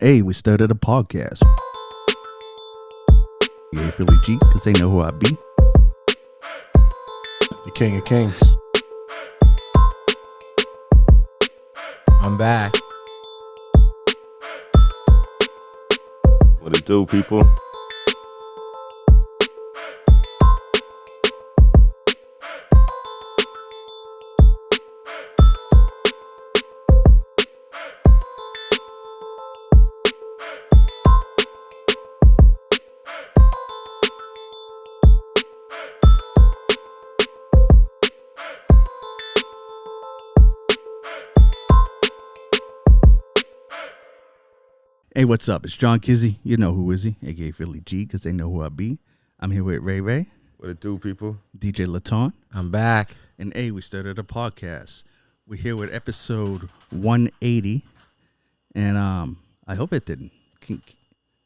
Hey, we started a podcast. Yeah, Philly G, because they know who I be. The King of Kings. I'm back. What it do, people? Hey, what's up? It's John Kizzy. You know who is he? A.K.A. Philly G, because they know who I be. I'm here with Ray Ray, What it do, people? DJ Laton, I'm back. and hey, we started a podcast. We're here with episode 180, and I hope it didn't.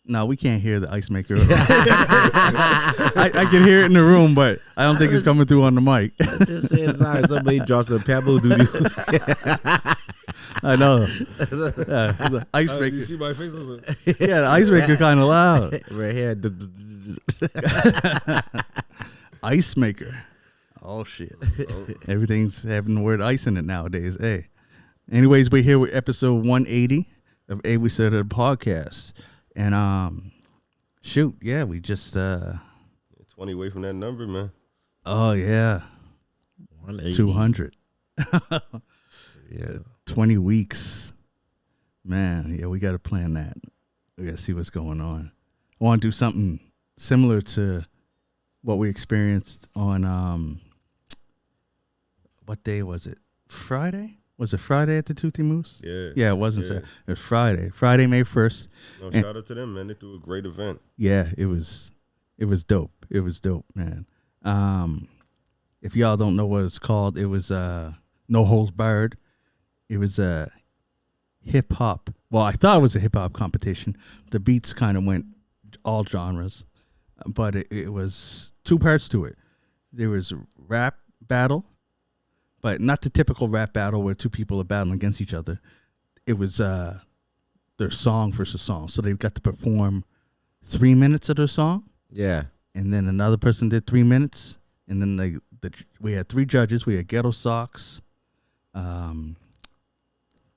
No, we can't hear the ice maker. I can hear it in the room, but I don't think it's coming through on the mic. Just saying sorry. Somebody drops a pebble. I know. The ice maker. You see my face? Yeah, the ice maker kind of loud. Right here. Ice maker. Oh, shit. Everything's having the word ice in it nowadays. Hey. Anyways, we're here with episode 180 of A We Said It podcast. And shoot, yeah, we just 20 away from that number, man. oh yeah. 200. Yeah. 20 weeks. Man, yeah, we gotta plan that. We gotta see what's going on. I wanna do something similar to what we experienced on what day was it? Friday? Was it Friday at the Toothy Moose? Yeah. Yeah, it wasn't Saturday. It was Friday. Friday, May 1st. No, And- shout out to them, man. They threw a great event. Yeah, it was dope. It was dope, man. If y'all don't know what it's called, it was No Holds Barred. It was a hip hop. Well, I thought it was a hip hop competition. The beats kind of went all genres, but it was two parts to it. There was a rap battle, but not the typical rap battle where two people are battling against each other. It was their song versus song. So they got to perform 3 minutes of their song, Yeah. and then another person did 3 minutes, and then we had three judges. We had Ghetto Socks,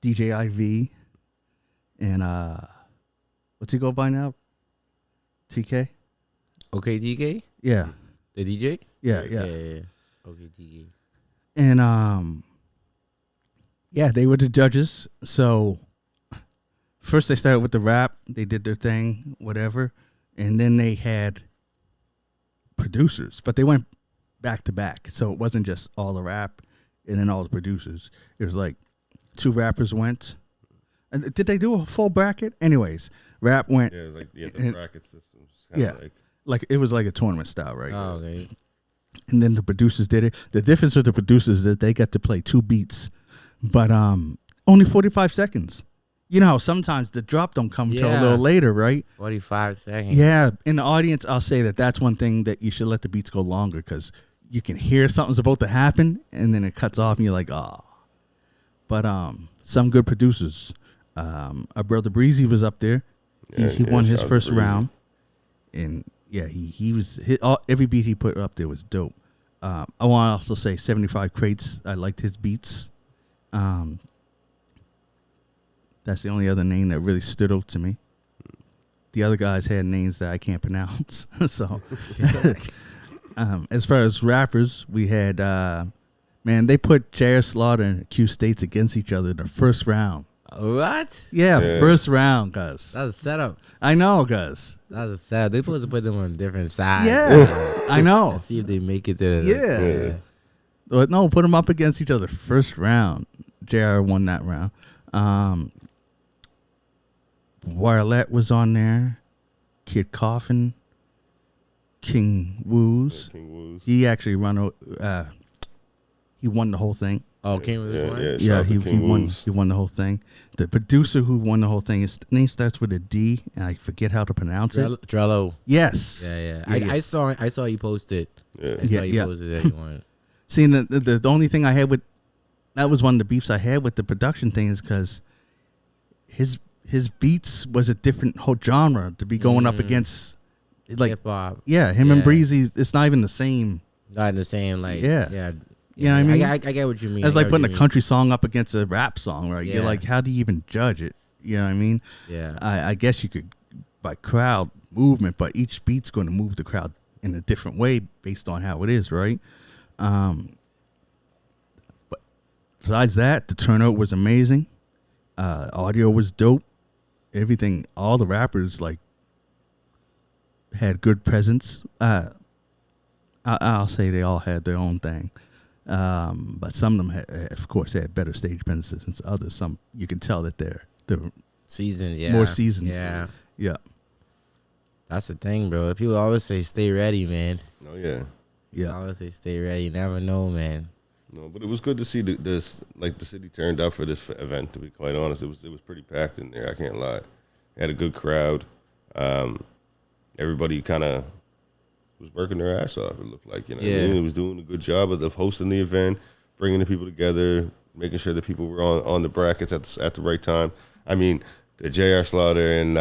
DJ IV, and what's he go by now? TK? Okay, DK? Yeah, The DJ? yeah. Yeah. Okay, DK. And yeah, they were the judges. So first they started with the rap. They did their thing, whatever, and then they had producers, but they went back to back. So it wasn't just all the rap and then all the producers. It was like two rappers went. And did they do a full bracket? Anyways, rap went. Yeah, it was like the and- bracket systems. Yeah. Like it was like a tournament style, right? Oh, okay. And then the producers did it. The difference with the producers is that they got to play two beats, but only 45 seconds. You know how sometimes the drop don't come till a Yeah. little later, right? 45 seconds. Yeah. In the audience, I'll say that's one thing that you should let the beats go longer because you can hear something's about to happen and then it cuts off and you're like, oh. But some good producers. Our brother Breezy was up there. He won his shout out first to Breezy. round, and yeah, he was every beat he put up there was dope. I want to also say 75 Crates. I liked his beats. That's the only other name that really stood out to me. The other guys had names that I can't pronounce. So, as far as rappers, we had man, they put J.R. Slaughter and Q States against each other in the first round. What? Yeah, Yeah. first round, guys. That's a setup. I know, guys. That's a setup. They supposed to put them on different sides. Yeah, I know. And see if they make it to the. Yeah. But no, put them up against each other first round. JR won that round. Warlette was on there. Kid Coffin. King Woos. King Woos. He actually he won the whole thing. Oh, King was this one? Yeah, Yeah, shout out to he King won. Woos. He won the whole thing. The producer who won the whole thing, his name starts with a D, and I forget how to pronounce it. Trello. Yes. Yeah. Yeah. I saw you posted. Yeah. I saw you Yeah. posted that you wanted. See, the only thing I had with that was one of the beefs I had with the production thing is because his his beats was a different whole genre to be going up against, like, hip hop. yeah, him and Breezy. It's not even the same. Not in the same, like, Yeah. yeah. You know what I mean? I get what you mean. It's I like get what putting you a mean. country song up against a rap song, right? You're Yeah. like, how do you even judge it? You know what I mean? Yeah. I guess you could by crowd movement, but each beat's going to move the crowd in a different way based on how it is, right? But besides that, the turnout was amazing. Audio was dope. Everything, all the rappers like had good presence. I'll say they all had their own thing, but some of them, of course, had better stage presences than others. Some you can tell that they're Seasoned, yeah. more seasoned. Yeah. Yeah. That's the thing, bro. People always say stay ready, man. Oh yeah. I always say stay ready. You never know, man. No, but it was good to see this. Like the city turned up for this event. To be quite honest, it was pretty packed in there. I can't lie. It had a good crowd. Everybody kind of was working their ass off. It looked like, you know, what I mean? It was doing a good job of hosting the event, bringing the people together, making sure that people were on the brackets at the right time. I mean, the J.R. Slaughter and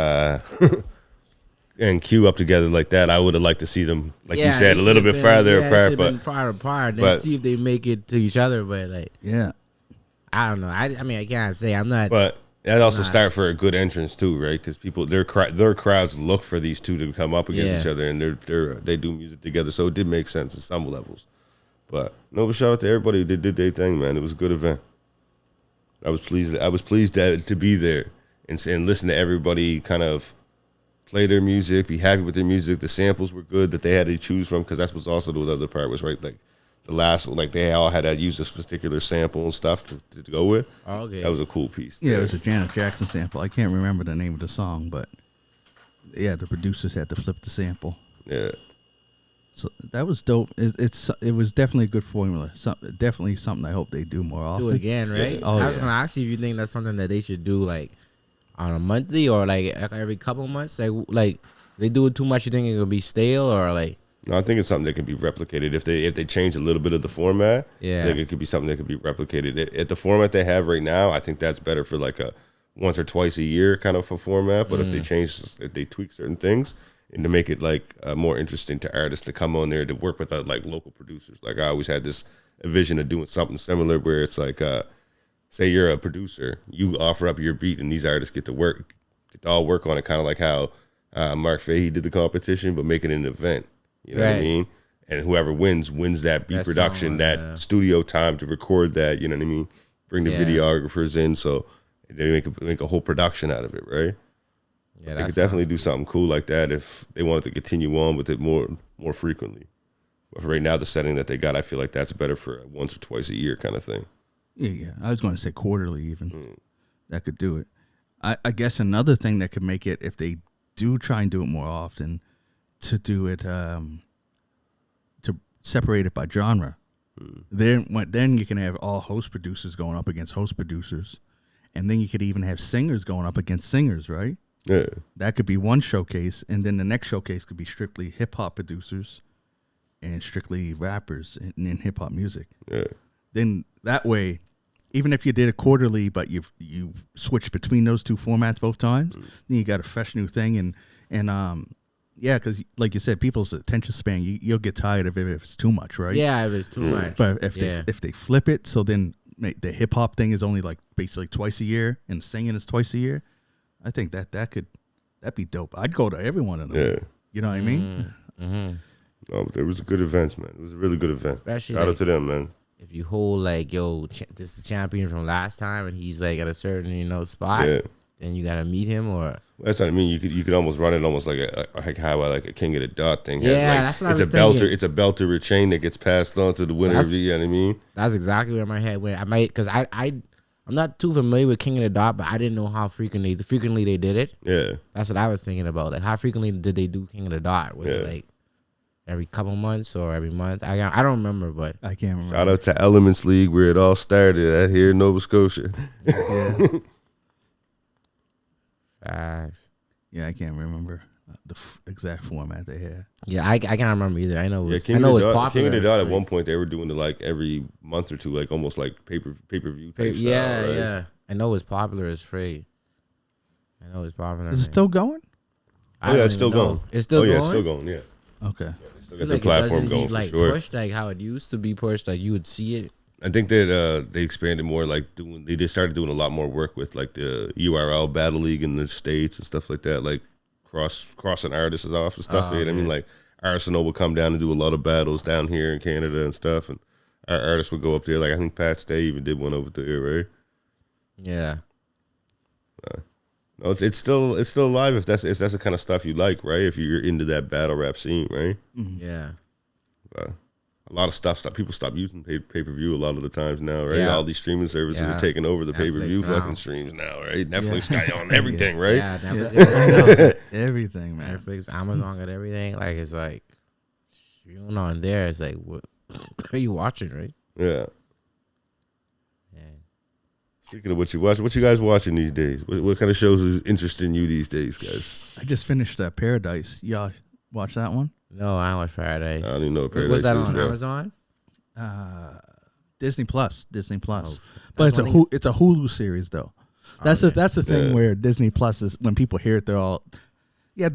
and Q up together like that. I would have liked to see them, like you said, a little bit farther apart. But far apart, then see if they make it to each other. But like, Yeah. I don't know. I mean, I can't say I'm not. But that also start for a good entrance too, right? Because people, their crowds look for these two to come up against each other, and they do music together. So it did make sense at some levels. But no, shout out to everybody who did their thing, man. It was a good event. I was pleased to be there and listen to everybody kind of play their music, be happy with their music. The samples were good that they had to choose from, because that was also the other part was, right, like the last, like they all had to use this particular sample and stuff to go with. Oh, okay. That was a cool piece. Yeah, it was a Janet Jackson sample. I can't remember the name of the song, but yeah, the producers had to flip the sample. Yeah. So that was dope. It was definitely a good formula. Definitely something I hope they do more often. Do again, right? Yeah. Oh, I was gonna ask you if you think that's something that they should do, like on a monthly or like every couple months. Like they do it too much, you think it could be stale, or like? No, I think it's something that can be replicated if they change a little bit of the format. Yeah, I think it could be something that could be replicated at the format they have right now. I think that's better for like a once or twice a year kind of a format. But if they tweak certain things and to make it like more interesting to artists to come on there to work with like local producers. Like I always had this vision of doing something similar where it's like, say you're a producer, you offer up your beat and these artists get to all work on it, kind of like how Mark Fahey did the competition, but make it an event. You know what I mean? And whoever wins that beat production, that studio time to record that. You know what I mean? Bring the videographers in, so they make a whole production out of it, right? Yeah, they could definitely do something cool like that if they wanted to continue on with it more frequently. But for right now, the setting that they got, I feel like that's better for a once or twice a year kind of thing. Yeah. I was going to say quarterly even. That could do it. I guess another thing that could make it, if they do try and do it more often, to do it, to separate it by genre. Then you can have all host producers going up against host producers, and then you could even have singers going up against singers, right? Yeah. That could be one showcase, and then the next showcase could be strictly hip hop producers and strictly rappers in hip hop music. Yeah. Then that way, even if you did it quarterly, but you switched between those two formats both times, then you got a fresh new thing, and yeah, because like you said, people's attention span, you'll get tired of it if it's too much, right? Yeah, if it's too much. But if they flip it, so then the hip hop thing is only like basically twice a year, and singing is twice a year, I think that'd be dope. I'd go to every one of them. Yeah. You know what I mean? Mm-hmm. No, but there was a good event, man. It was a really good event. Especially shout out to them, man. If you hold like, this is the champion from last time, and he's like at a certain spot, then you gotta meet him or. That's what I mean. You could almost run it almost like a King of the Dot thing. Yeah, that's what I was thinking. It's a belter or chain that gets passed on to the winner. You know what I mean? That's exactly where my head went. I might, because I'm not too familiar with King of the Dot, but I didn't know how frequently they did it. Yeah, that's what I was thinking about. Like, how frequently did they do King of the Dot? Was it like every couple months or every month? I don't remember, but I can't remember. Shout out to Elements League where it all started at here in Nova Scotia. Yeah. Facts. Yeah, I can't remember the exact format they had. Yeah, I can't remember either. I know it was King of the popular. Dot at one point they were doing like every month or two, like almost like pay per view type style. Right? Yeah. I know it was popular as free. I know it's popular. Is it still going? Oh yeah, it's still going. It's still going. Oh yeah, it's still going. Yeah. Okay. They still I got feel the like platform it doesn't going be, for like, sure. pushed like how it used to be pushed. Like you would see it. I think that they expanded more, like they started doing a lot more work with like the URL Battle League in the States and stuff like that, like crossing artists off and stuff. I mean, like Arsenal would come down and do a lot of battles down here in Canada and stuff, and our artists would go up there. Like I think Pat Stay even did one over there, right? Yeah. No, it's still alive if that's the kind of stuff you like, right? If you're into that battle rap scene, right? Mm-hmm. Yeah. A lot of stuff. People stop using pay per view a lot of the times now, right? Yeah. All these streaming services Yeah. are taking over the pay per view Netflix now. fucking streams now, right? Netflix got on everything, right? Yeah. Netflix, Everything, man. Netflix, Amazon got everything. Like it's like you know on there. It's like what are you watching, right? Yeah. Yeah. Speaking of what you watch, what you guys watching these days? What kind of shows is interesting you these days, guys? I just finished Paradise. Y'all watch that one? No, I watch Paradise. I don't even know what Paradise Was that is, on bro. Amazon? Disney Plus. Oh, But it's that's it's a Hulu series though. That's okay. the thing Yeah. where Disney Plus is, when people hear it, they're all, yeah.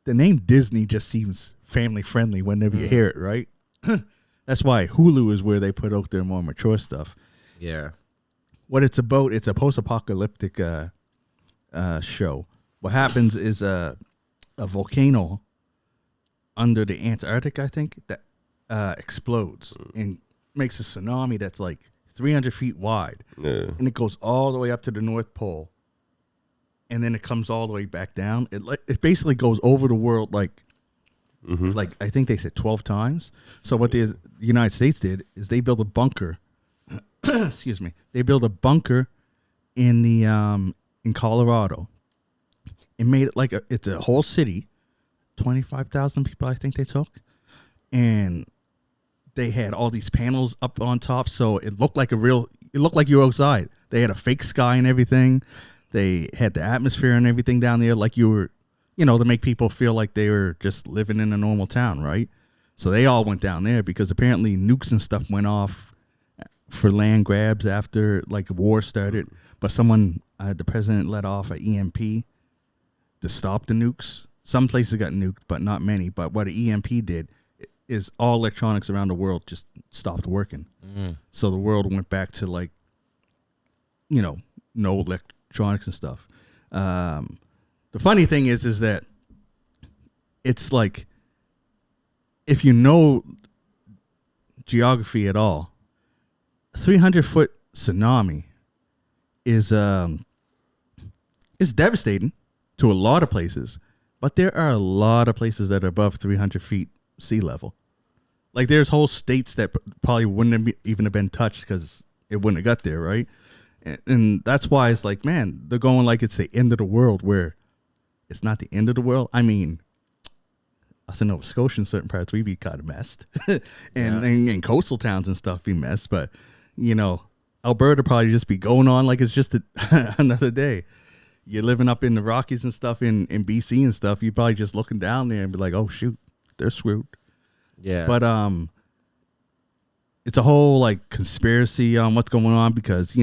The name Disney just seems family friendly whenever you hear it, right? That's why Hulu is where they put out their more mature stuff. Yeah. What it's about, it's a post-apocalyptic show. What happens is a volcano under the Antarctic, I think, that explodes and makes a tsunami that's like 300 feet wide. Yeah. And it goes all the way up to the North Pole. And then it comes all the way back down. It basically goes over the world like I think they said 12 times. So what the United States did is they built a bunker. Excuse me. They built a bunker in the in Colorado. It made it like it's a whole city. 25,000 people I think they took. And they had all these panels up on top, so it looked like you were outside. They had a fake sky and everything. They had the atmosphere and everything down there like you were, to make people feel like they were just living in a normal town, right? So they all went down there because apparently nukes and stuff went off for land grabs after like war started. But the president let off an EMP to stop the nukes. Some places got nuked, but not many. But what an EMP did is all electronics around the world just stopped working. So the world went back to like, no electronics and stuff. The funny thing is that it's like, if you know geography at all, 300-foot tsunami is devastating to a lot of places, but there are a lot of places that are above 300 feet sea level. Like there's whole states that probably wouldn't have even have been touched because it wouldn't have got there, right? And that's why it's like, man, they're going like it's the end of the world, where it's not the end of the world. I mean, us in Nova Scotia in certain parts, we be kind of messed. and coastal towns and stuff be messed. But, Alberta probably just be going on like it's just another day. You're living up in the Rockies and stuff in BC and stuff. You're probably just looking down there and be like, oh, shoot, they're screwed. Yeah. But it's a whole like conspiracy on what's going on because,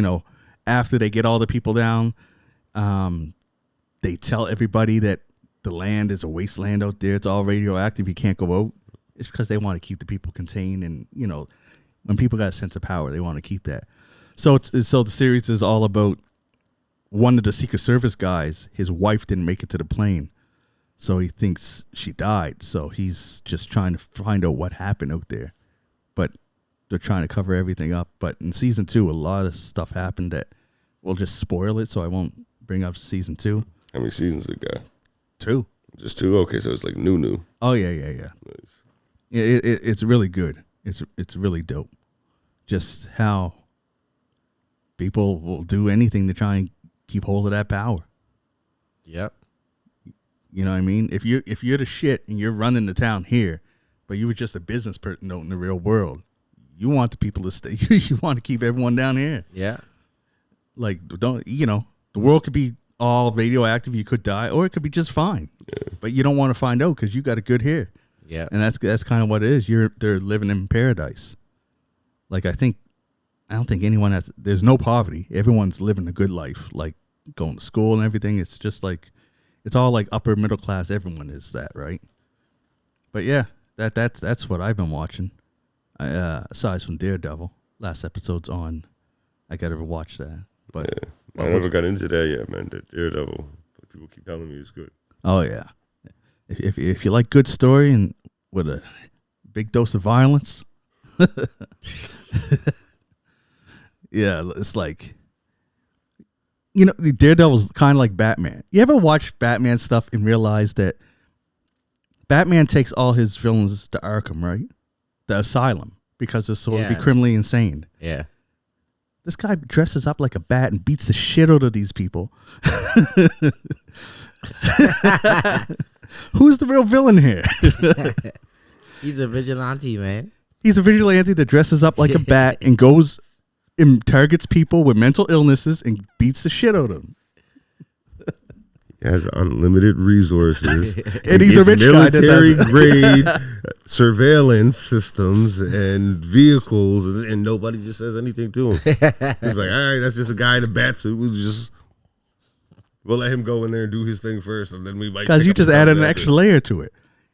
after they get all the people down, they tell everybody that the land is a wasteland out there. It's all radioactive. You can't go out. It's because they want to keep the people contained. And, when people got a sense of power, they want to keep that. So so the series is all about one of the Secret Service guys. His wife didn't make it to the plane. So he thinks she died. So he's just trying to find out what happened out there. But they're trying to cover everything up. But in season 2, a lot of stuff happened that will just spoil it. So I won't bring up season 2. How many seasons it got? 2. Just 2? Okay, so it's like new. Oh, yeah. Nice. It's really good. It's really dope. Just how people will do anything to try and keep hold of that power. Yep. You know what I mean? If you're the shit and you're running the town here, but you were just a business person out in the real world, you want the people to stay. You want to keep everyone down here. Yeah. Like, the world could be all radioactive. You could die, or it could be just fine. Yeah. But you don't want to find out because you got a good here. Yeah. And that's kind of what it is. They're living in paradise. Like I don't think anyone there's no poverty. Everyone's living a good life. Like going to school and everything. It's just like, it's all like upper middle class. Everyone is that, right? But yeah, that's what I've been watching. Aside from Daredevil, last episode's on. I gotta watch that. But I never got into that yet, man. That Daredevil. But people keep telling me it's good. oh yeah, if you like good story and with a big dose of violence, yeah, it's like, you know, the Daredevil's kind of like Batman. You ever watch Batman stuff and realize that Batman takes all his villains to Arkham, right? The asylum, because they're supposed to be criminally insane. Yeah. This guy dresses up like a bat and beats the shit out of these people. Who's the real villain here? He's a vigilante, man. He's a vigilante that dresses up like a bat and goes and targets people with mental illnesses and beats the shit out of them. He has unlimited resources. And he's a rich guy that military does it. grade surveillance systems and vehicles, and nobody just says anything to him. He's like, all right, that's just a guy in a bat suit. We'll let him go in there and do his thing first, and then we might. Because you just added an extra layer to it.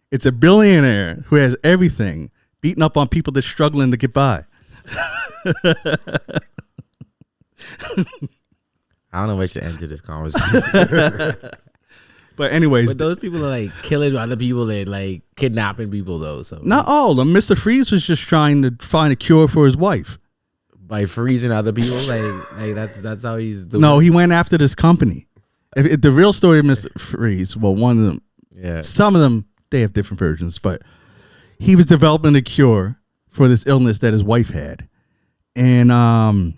It's a billionaire who has everything, beating up on people that's struggling to get by. I don't know where to enter this conversation. But anyways, But those people are like killing other people and like kidnapping people though. So not all of them. Mr. Freeze was just trying to find a cure for his wife. by freezing other people, like that's how he's doing. No, he went after this company. If the real story of Mr. Freeze, well, one of them, Yeah. some of them, they have different versions, but he was developing a cure for this illness that his wife had. And the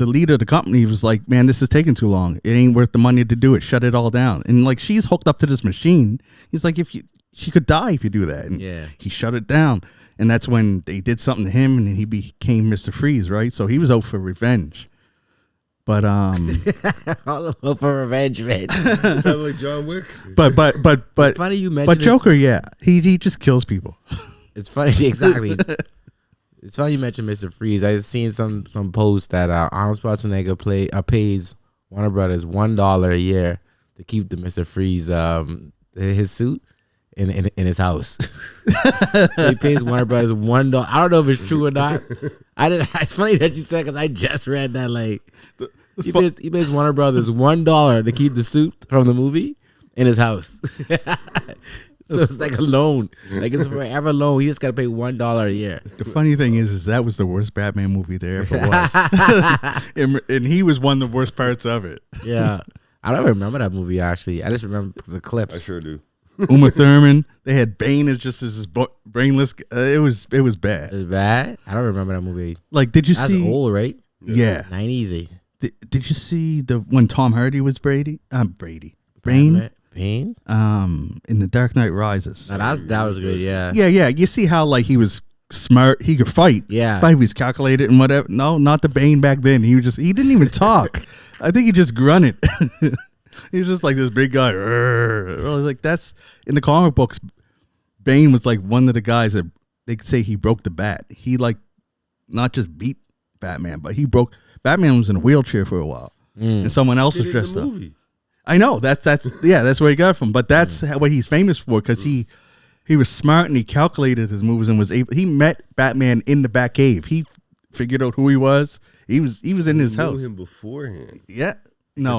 leader of the company was like, man, this is taking too long. It ain't worth the money to do it. Shut it all down. And like, she's hooked up to this machine. He's like, she could die if you do that. And Yeah. he shut it down. And that's when they did something to him and he became Mr. Freeze, right? So he was out for revenge. But All about for revenge, man. Sounds like John Wick. but It's funny you mentioned but this. Joker, yeah, he just kills people. It's funny, exactly. It's funny you mentioned Mr. Freeze. I seen some post that Arnold Schwarzenegger pays Warner Brothers $1 a year to keep the Mr. Freeze his suit in his house. So he pays Warner Brothers $1. I don't know if it's true or not. It's funny that you said because I just read that like he pays Warner Brothers $1 to keep the suit from the movie in his house. So it's like a loan. Like it's a forever loan. He just got to pay $1 a year. The funny thing is that was the worst Batman movie there ever was. and he was one of the worst parts of it. Yeah. I don't remember that movie, actually. I just remember the clips. I sure do. Uma Thurman, they had Bane as just this brainless. It was bad. It was bad? I don't remember that movie. Like, did you That's see? old, right? Yeah. 90s. Did you see when Tom Hardy was Bane? Bane? In The Dark Knight Rises. No, that was good, yeah. Yeah. You see how like he was smart. He could fight. Yeah. But he was calculated and whatever. No, not the Bane back then. He didn't even talk. I think he just grunted. He was just like this big guy. I was like, that's in the comic books. Bane was like one of the guys that they could say he broke the bat. He like not just beat Batman, but Batman was in a wheelchair for a while, and someone else was dressed up. I know that's where he got it from. But that's what he's famous for because he was smart and he calculated his moves and was able. He met Batman in the Batcave. He figured out who he was. He was in his house. Knew him beforehand. Yeah. No,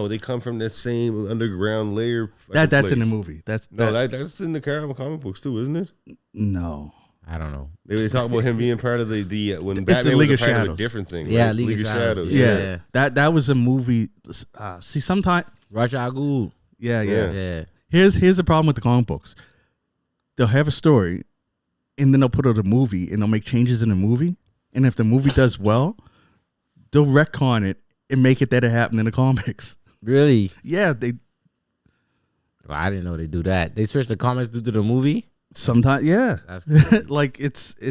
They come from the same underground layer. that's in the movie. That's in the comic books too, isn't it? No. I don't know. They talk about him being part of the when It's Batman the League was of a part of Shadows. a different thing. Yeah, right? League of Shadows. Yeah. Yeah. That was a movie. See, sometime. Ra's al Ghul. Yeah. Yeah. Here's the problem with the comic books. They'll have a story, and then they'll put out a movie, and they'll make changes in the movie. And if the movie does well, they'll retcon it and make it that it happened in the comics. Really? Yeah, Well, I didn't know they do that. They switch the comics due to the movie? sometimes. Yeah, That's cool. like it's. I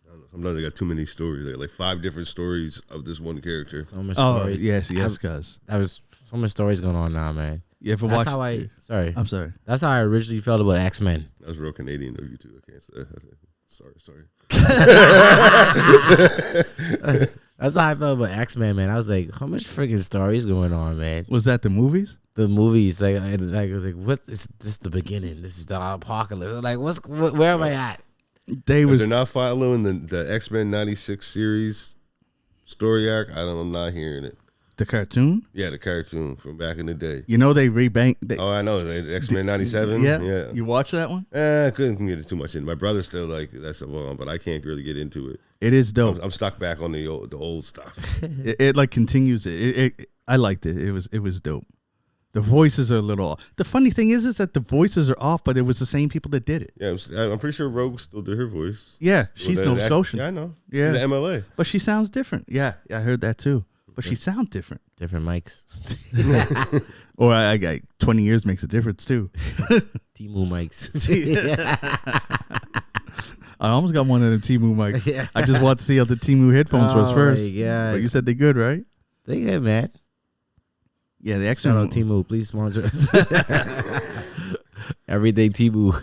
don't know, sometimes they got too many stories. They got like 5 different stories of this one character. So much Oh stories. yes, guys. That was so much stories going on now, man. You ever That's watch? how I'm sorry. That's how I originally felt about X-Men. That was real Canadian of you too. I can't say. Sorry. That's how I felt about X-Men, man. I was like, how much freaking stories going on, man? Was that the movies? The movies, like I was like, what is this? The beginning? This is the apocalypse. Like, where am I at? They If was they're not following the X-Men 96 series story arc, I'm not hearing it. the cartoon. Yeah, the cartoon from back in the day. You know they rebanked. Oh, I know. The X-Men 97? Yeah. You watch that one? I couldn't get too much in. My brother's still like, that's the one, but I can't really get into it. It is dope. I'm stuck back on the old stuff. It like continues it. I liked it. It was dope. The voices are a little off. The funny thing is that the voices are off, but it was the same people that did it. Yeah, I'm pretty sure Rogue still did her voice. Yeah, she's Nova Scotian. Yeah, I know. Yeah. She's at MLA. But she sounds different. Yeah, I heard that too. But she sounds different. Different mics. Or I 20 years makes a difference too. Timu mics. I almost got one of them Timu mics. Yeah. I just want to see how the Timu headphones was first. Yeah, But you said they good, right? they good, man. Yeah, the Shout X-Men. out Timu, please sponsor us. Everyday Timu.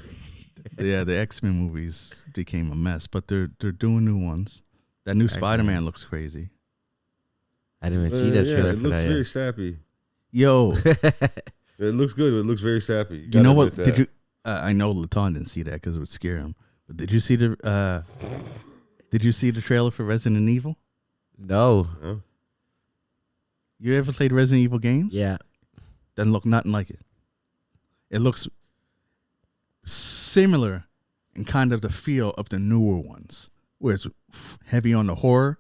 Yeah, the X-Men movies became a mess, but they're doing new ones. That new Spider-Man looks crazy. I didn't even see that trailer. It looks very sappy. Yo, It looks good, but it looks very sappy. you know what? Did you? I know Laton didn't see that because it would scare him. But did you see the? Did you see the trailer for Resident Evil? No. Huh? You ever played Resident Evil games? Yeah. Doesn't look nothing like it. It looks similar in kind of the feel of the newer ones, where it's heavy on the horror,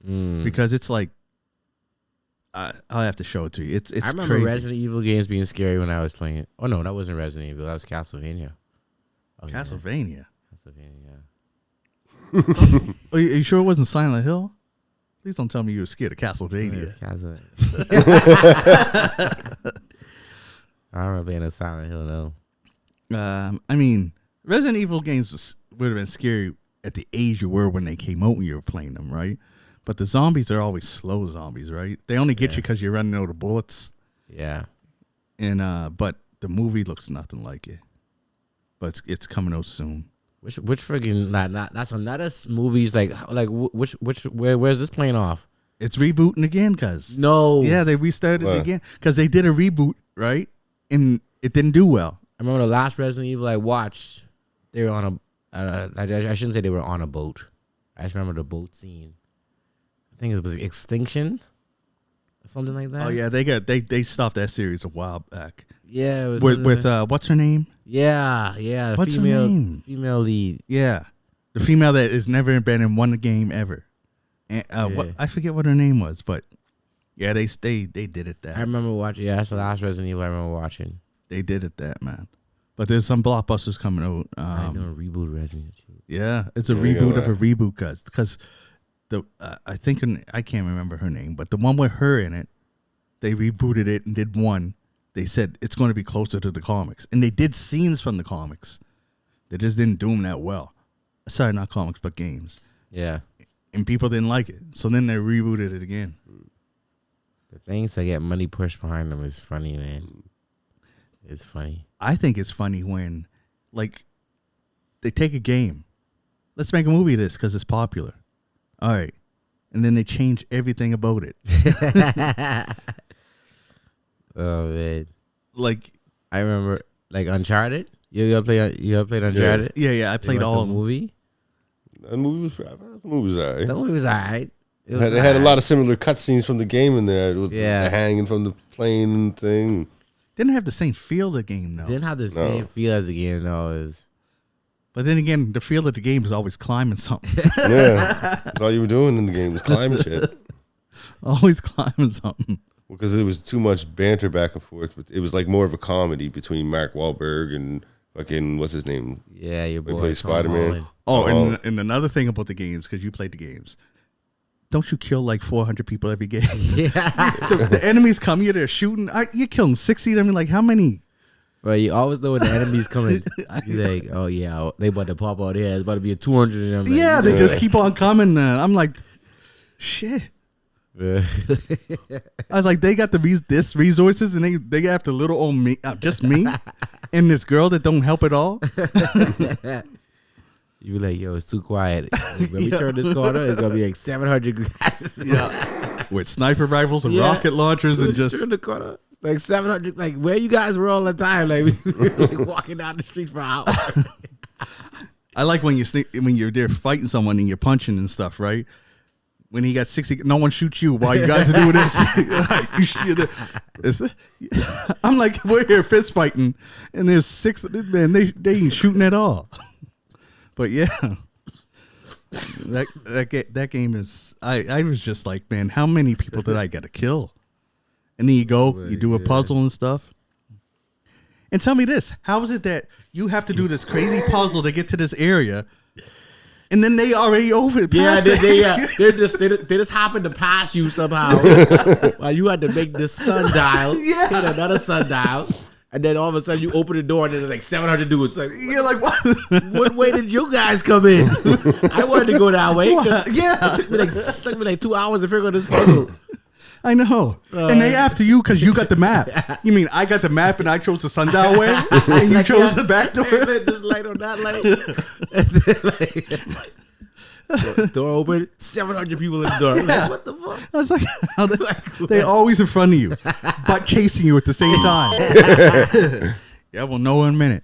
because it's like I'll have to show it to you. It's I remember crazy. Resident Evil games being scary when I was playing it. Oh no, that wasn't Resident Evil. That was Castlevania. Oh, Castlevania. Yeah. Castlevania. Are you sure it wasn't Silent Hill? Please don't tell me you were scared of Castlevania. It's Castlevania. I don't remember being a Silent Hill though. I mean, Resident Evil games would have been scary at the age you were when they came out when you were playing them, right? But the zombies are always slow zombies, right? They only get you because you're running out of bullets. Yeah. And but the movie looks nothing like it. But it's coming out soon. Which friggin' that's another movies like where's this playing off? It's rebooting again, cuz. No. Yeah, they restarted it again because they did a reboot, right? And it didn't do well. I remember the last Resident Evil I watched. They were on a. I shouldn't say they were on a boat. I just remember the boat scene. I think it was Extinction, or something like that. Oh yeah, they stopped that series a while back. Yeah, it was With what's her name? Yeah. What's her name? Female lead. Yeah, the female that has never been in one game ever. And what I forget what her name was, but yeah, they did it that. I remember watching. Yeah, that's the last Resident Evil I remember watching. They did it that, man. But there's some blockbusters coming out. I don't reboot Resident Evil. Yeah, it's a reboot of a reboot, because the I think I can't remember her name, but the one with her in it, they rebooted it and did one. They said it's going to be closer to the comics, and they did scenes from the comics. They just didn't do them that well. Sorry, not comics, but games. Yeah, and people didn't like it, so then they rebooted it again. The things that get money pushed behind them is funny, man. It's funny. I think it's funny when, like, they take a game. Let's make a movie of this because it's popular. All right. And then they change everything about it. Oh, man. Like, I remember, like, Uncharted. You ever played Uncharted? Yeah. I played all the movie. The movie was all right. The movie was all right. They had a lot of similar cutscenes from the game in there. It was Yeah. hanging from the plane thing. didn't have the same feel of the game, though. Didn't have the same feel as the game, though. But then again, the feel of the game is always climbing something. Yeah, that's all you were doing in the game was climbing shit. Always climbing something. Because it was too much banter back and forth. But it was like more of a comedy between Mark Wahlberg and fucking what's his name? Yeah, your boy. They play Spider-Man. Oh, and another thing about the games, because you played the games. Don't you kill like 400 people every game? Yeah. the enemies come here, they're shooting. You're killing 60 of them. Like, how many? But you always know when the enemy's coming. You're like, oh, yeah, they about to pop out here. It's about to be a 200 of them. Yeah, they just keep on coming. I'm like, shit. I was like, they got this resources, and they have the little old me, just me, and this girl that don't help at all. You be like, yo, it's too quiet. When we turn this corner, it's gonna be like 700 guys. Yeah, with sniper rifles and rocket launchers and just turn the corner. It's like 700. Like where you guys were all the time, like we were like walking down the street for hours. I like when you're there fighting someone and you're punching and stuff, right? When he got 60, no one shoots you while you guys are doing this. I'm like, we're here fist fighting, and there's 6 of this man. They ain't shooting at all. But yeah, that game is. I was just like, man, how many people did I get to kill? And then you do a puzzle and stuff. And tell me this: how is it that you have to do this crazy puzzle to get to this area? And then they already over it. Yeah, they just happened to pass you somehow. While you had to make this sundial, hit another sundial, and then all of a sudden you open the door and there's like 700 dudes. Like, you're like, what? What way did you guys come in? I wanted to go that way. Yeah, it took me like 2 hours to figure out this puzzle. I know. And they after you because you got the map. You mean I got the map and I chose the sundial way and you chose the back door? This light on that light. And then like, door open, 700 people in the door. Yeah. Like, what the fuck? I was like, they always in front of you, but chasing you at the same time. Yeah, well, know in a minute.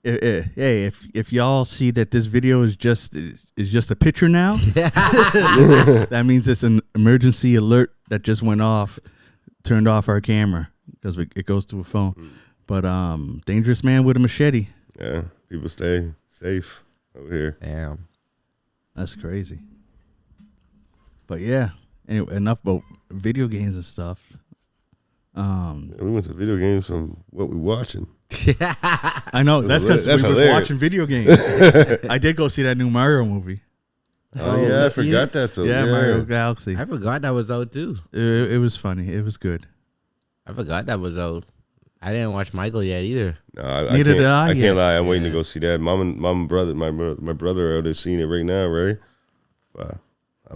Hey, if y'all see that this video is just a picture now, that means it's an emergency alert that just went off, turned off our camera because it goes through a phone. But dangerous man with a machete. Yeah, people stay safe over here. Damn, that's crazy. But yeah, anyway, enough about video games and stuff. We went to video games from what we watching. I know that's because we was watching video games. I did go see that new Mario movie. Oh yeah, I forgot that. So yeah, Mario Galaxy. I forgot that was out too. It was funny. It was good. I forgot that was out. I didn't watch Michael yet either. No, Neither did I. I can't lie. I'm waiting to go see that. Mom and brother, my brother are there seeing it right now, right? Wow.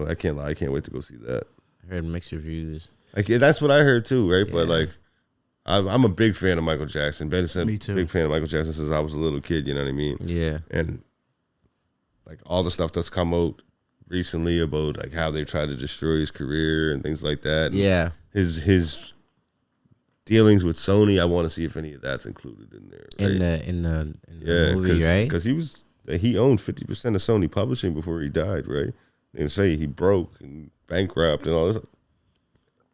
I can't lie. I can't wait to go see that. I heard mixed reviews. That's what I heard too, right? Yeah. But like, I'm a big fan of Michael Jackson. Ben said, me too. Big fan of Michael Jackson since I was a little kid. You know what I mean? Yeah. And like all the stuff that's come out recently about like how they tried to destroy his career and things like that. And yeah. His dealings with Sony. I want to see if any of that's included in there. Right? In the movie, right? Because he owned 50% of Sony Publishing before he died, right? They say he broke and bankrupt and all this.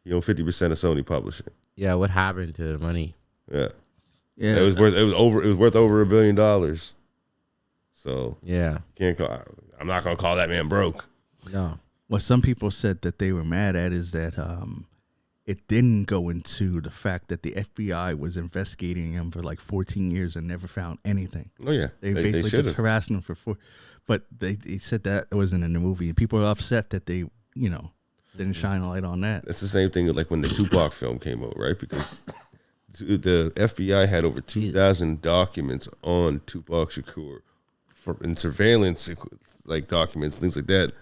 He owned 50% of Sony Publishing. Yeah, what happened to the money? Yeah, it was worth over $1 billion. So yeah, I'm not gonna call that man broke. No. What some people said that they were mad at is that it didn't go into the fact that the FBI was investigating him for like 14 years and never found anything. Oh yeah, they basically just harassed him but they said that it wasn't in the movie, and people are upset that they didn't shine a light on that. It's the same thing like when the Tupac film came out, right? Because the FBI had over 2,000 documents on Tupac Shakur in surveillance, like documents, things like that.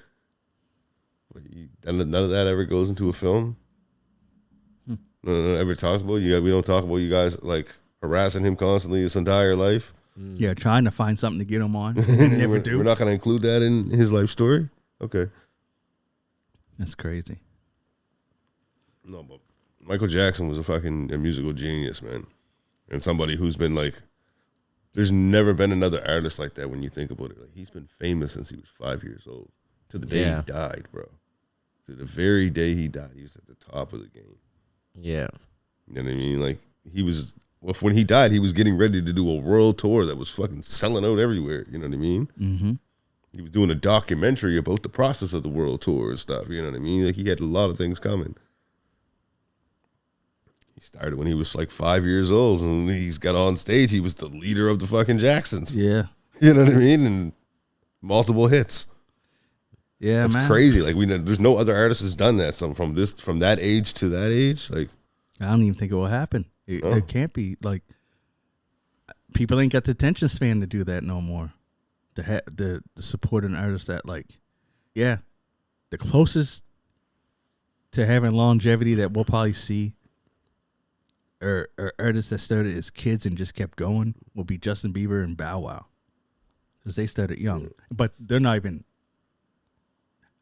But none of that ever goes into a film. No, ever talks about you. We don't talk about you guys like harassing him constantly his entire life. Yeah, trying to find something to get him on. Never do. We're not going to include that in his life story. Okay. That's crazy. No, but Michael Jackson was a musical genius, man. And somebody who's been like, there's never been another artist like that when you think about it. Like, he's been famous since he was 5 years old. To the day he died, bro. To the very day he died, he was at the top of the game. Yeah. You know what I mean? Like, when he died, he was getting ready to do a world tour that was fucking selling out everywhere. You know what I mean? Mm-hmm. He was doing a documentary about the process of the world tour and stuff. You know what I mean? Like, he had a lot of things coming. He started when he was like 5 years old, and when he's got on stage, he was the leader of the fucking Jacksons. Yeah. You know what I mean? And multiple hits. Yeah, that's crazy. Like, there's no other artist that's done that. So from that age to that age, like, I don't even think it will happen. It can't be. Like, people ain't got the attention span to do that no more. To support an artist that, like, yeah, the closest to having longevity that we'll probably see are artists that started as kids and just kept going will be Justin Bieber and Bow Wow. because they started young, but they're not even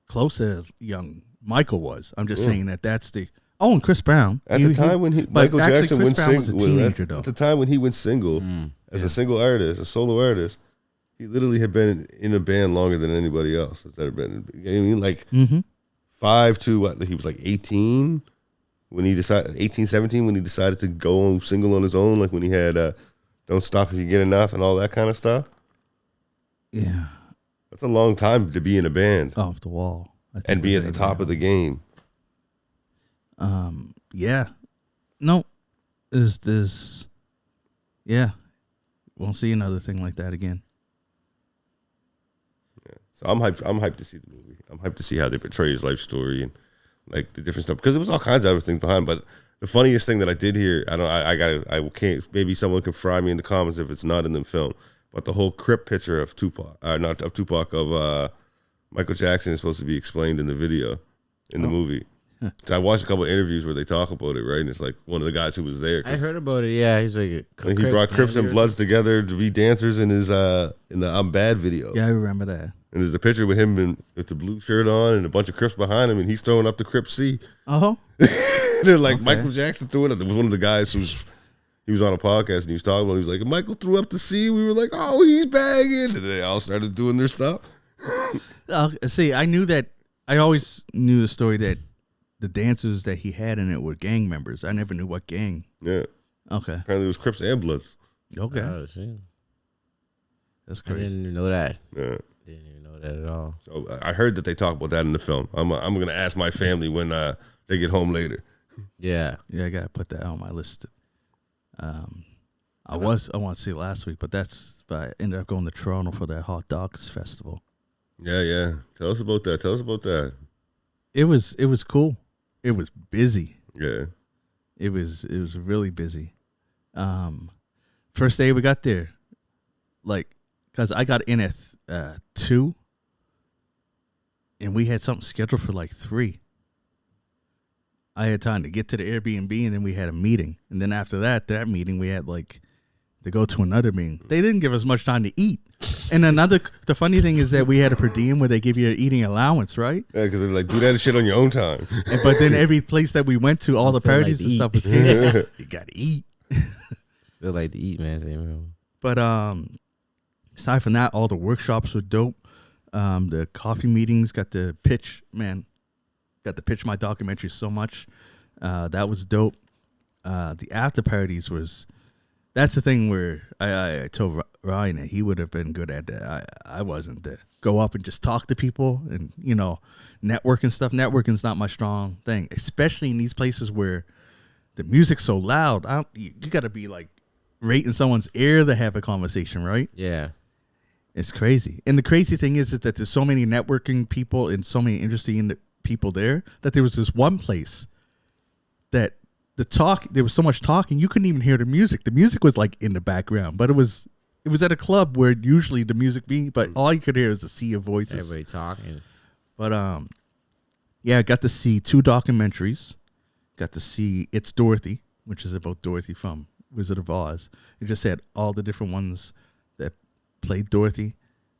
close as young Michael was. I'm just saying that's the. Oh, and Chris Brown At the time when Michael Jackson went single, at the time when he went single as a single artist, a solo artist, he literally had been in a band longer than anybody else that's ever been. I mean, like 5 to what? He was like 18 when he decided, 18, 17 when he decided to go on single on his own, like when he had "Don't Stop If You Get Enough" and all that kind of stuff. Yeah, that's a long time to be in a band, off the wall, and be at the top of the game. Yeah, no, is this? Yeah, won't see another thing like that again. Yeah. So I'm hyped to see the movie. I'm hyped to see how they portray his life story and like the different stuff, because there was all kinds of other things behind. But the funniest thing that I did hear, I can't. Maybe someone can fry me in the comments if it's not in the film. But the whole Crip picture of Tupac, not of Tupac, of Michael Jackson is supposed to be explained in the video, in the movie. So I watched a couple of interviews where they talk about it, right? And it's like one of the guys who was there. I heard about it. Yeah, he's like he brought Crips and Bloods together to be dancers in his in the "I'm Bad" video. Yeah, I remember that. And there's a picture with him with the blue shirt on and a bunch of Crips behind him, and he's throwing up the Crip C. Oh, they're like Michael Jackson threw it up. There was one of the guys he was on a podcast and he was talking about. He was like, Michael threw up the C. We were like, oh, he's bagging, and they all started doing their stuff. See, I knew that. I always knew the story that the dancers that he had in it were gang members. I never knew what gang. Yeah. Okay. Apparently it was Crips and Bloods. Okay. Oh, shit. That's crazy. I didn't even know that. Yeah. Didn't even know that at all. So I heard that they talk about that in the film. I'm going to ask my family when they get home later. Yeah. Yeah, I gotta put that on my list. I want to see it last week, but I ended up going to Toronto for that hot dogs festival. Yeah. Tell us about that. It was cool. It was busy. Yeah. It was really busy. First day we got there, like, cause I got in at 2, and we had something scheduled for like 3. I had time to get to the Airbnb, and then we had a meeting, and then after that meeting we had like to go to another meeting. They didn't give us much time to eat. And the funny thing is that we had a per diem where they give you an eating allowance, right? Yeah, because they're like, do that shit on your own time. But then every place that we went to, all the parties and stuff was free. You gotta eat. Feel like to eat, man. But aside from that, all the workshops were dope. The coffee meetings got to pitch my documentary so much. That was dope. The after parties that's the thing where I told Ryan that he would have been good at that. I wasn't there. Go up and just talk to people and, network and stuff. Networking's not my strong thing, especially in these places where the music's so loud. You got to be like right in someone's ear to have a conversation, right? Yeah. It's crazy. And the crazy thing is that there's so many networking people and so many interesting people there that there was this one place that there was so much talking you couldn't even hear the music. The music was like in the background, but it was at a club where usually the music but all you could hear is a sea of voices. Everybody talking. But yeah, I got to see 2 documentaries. Got to see It's Dorothy, which is about Dorothy from Wizard of Oz. It just had all the different ones that played Dorothy.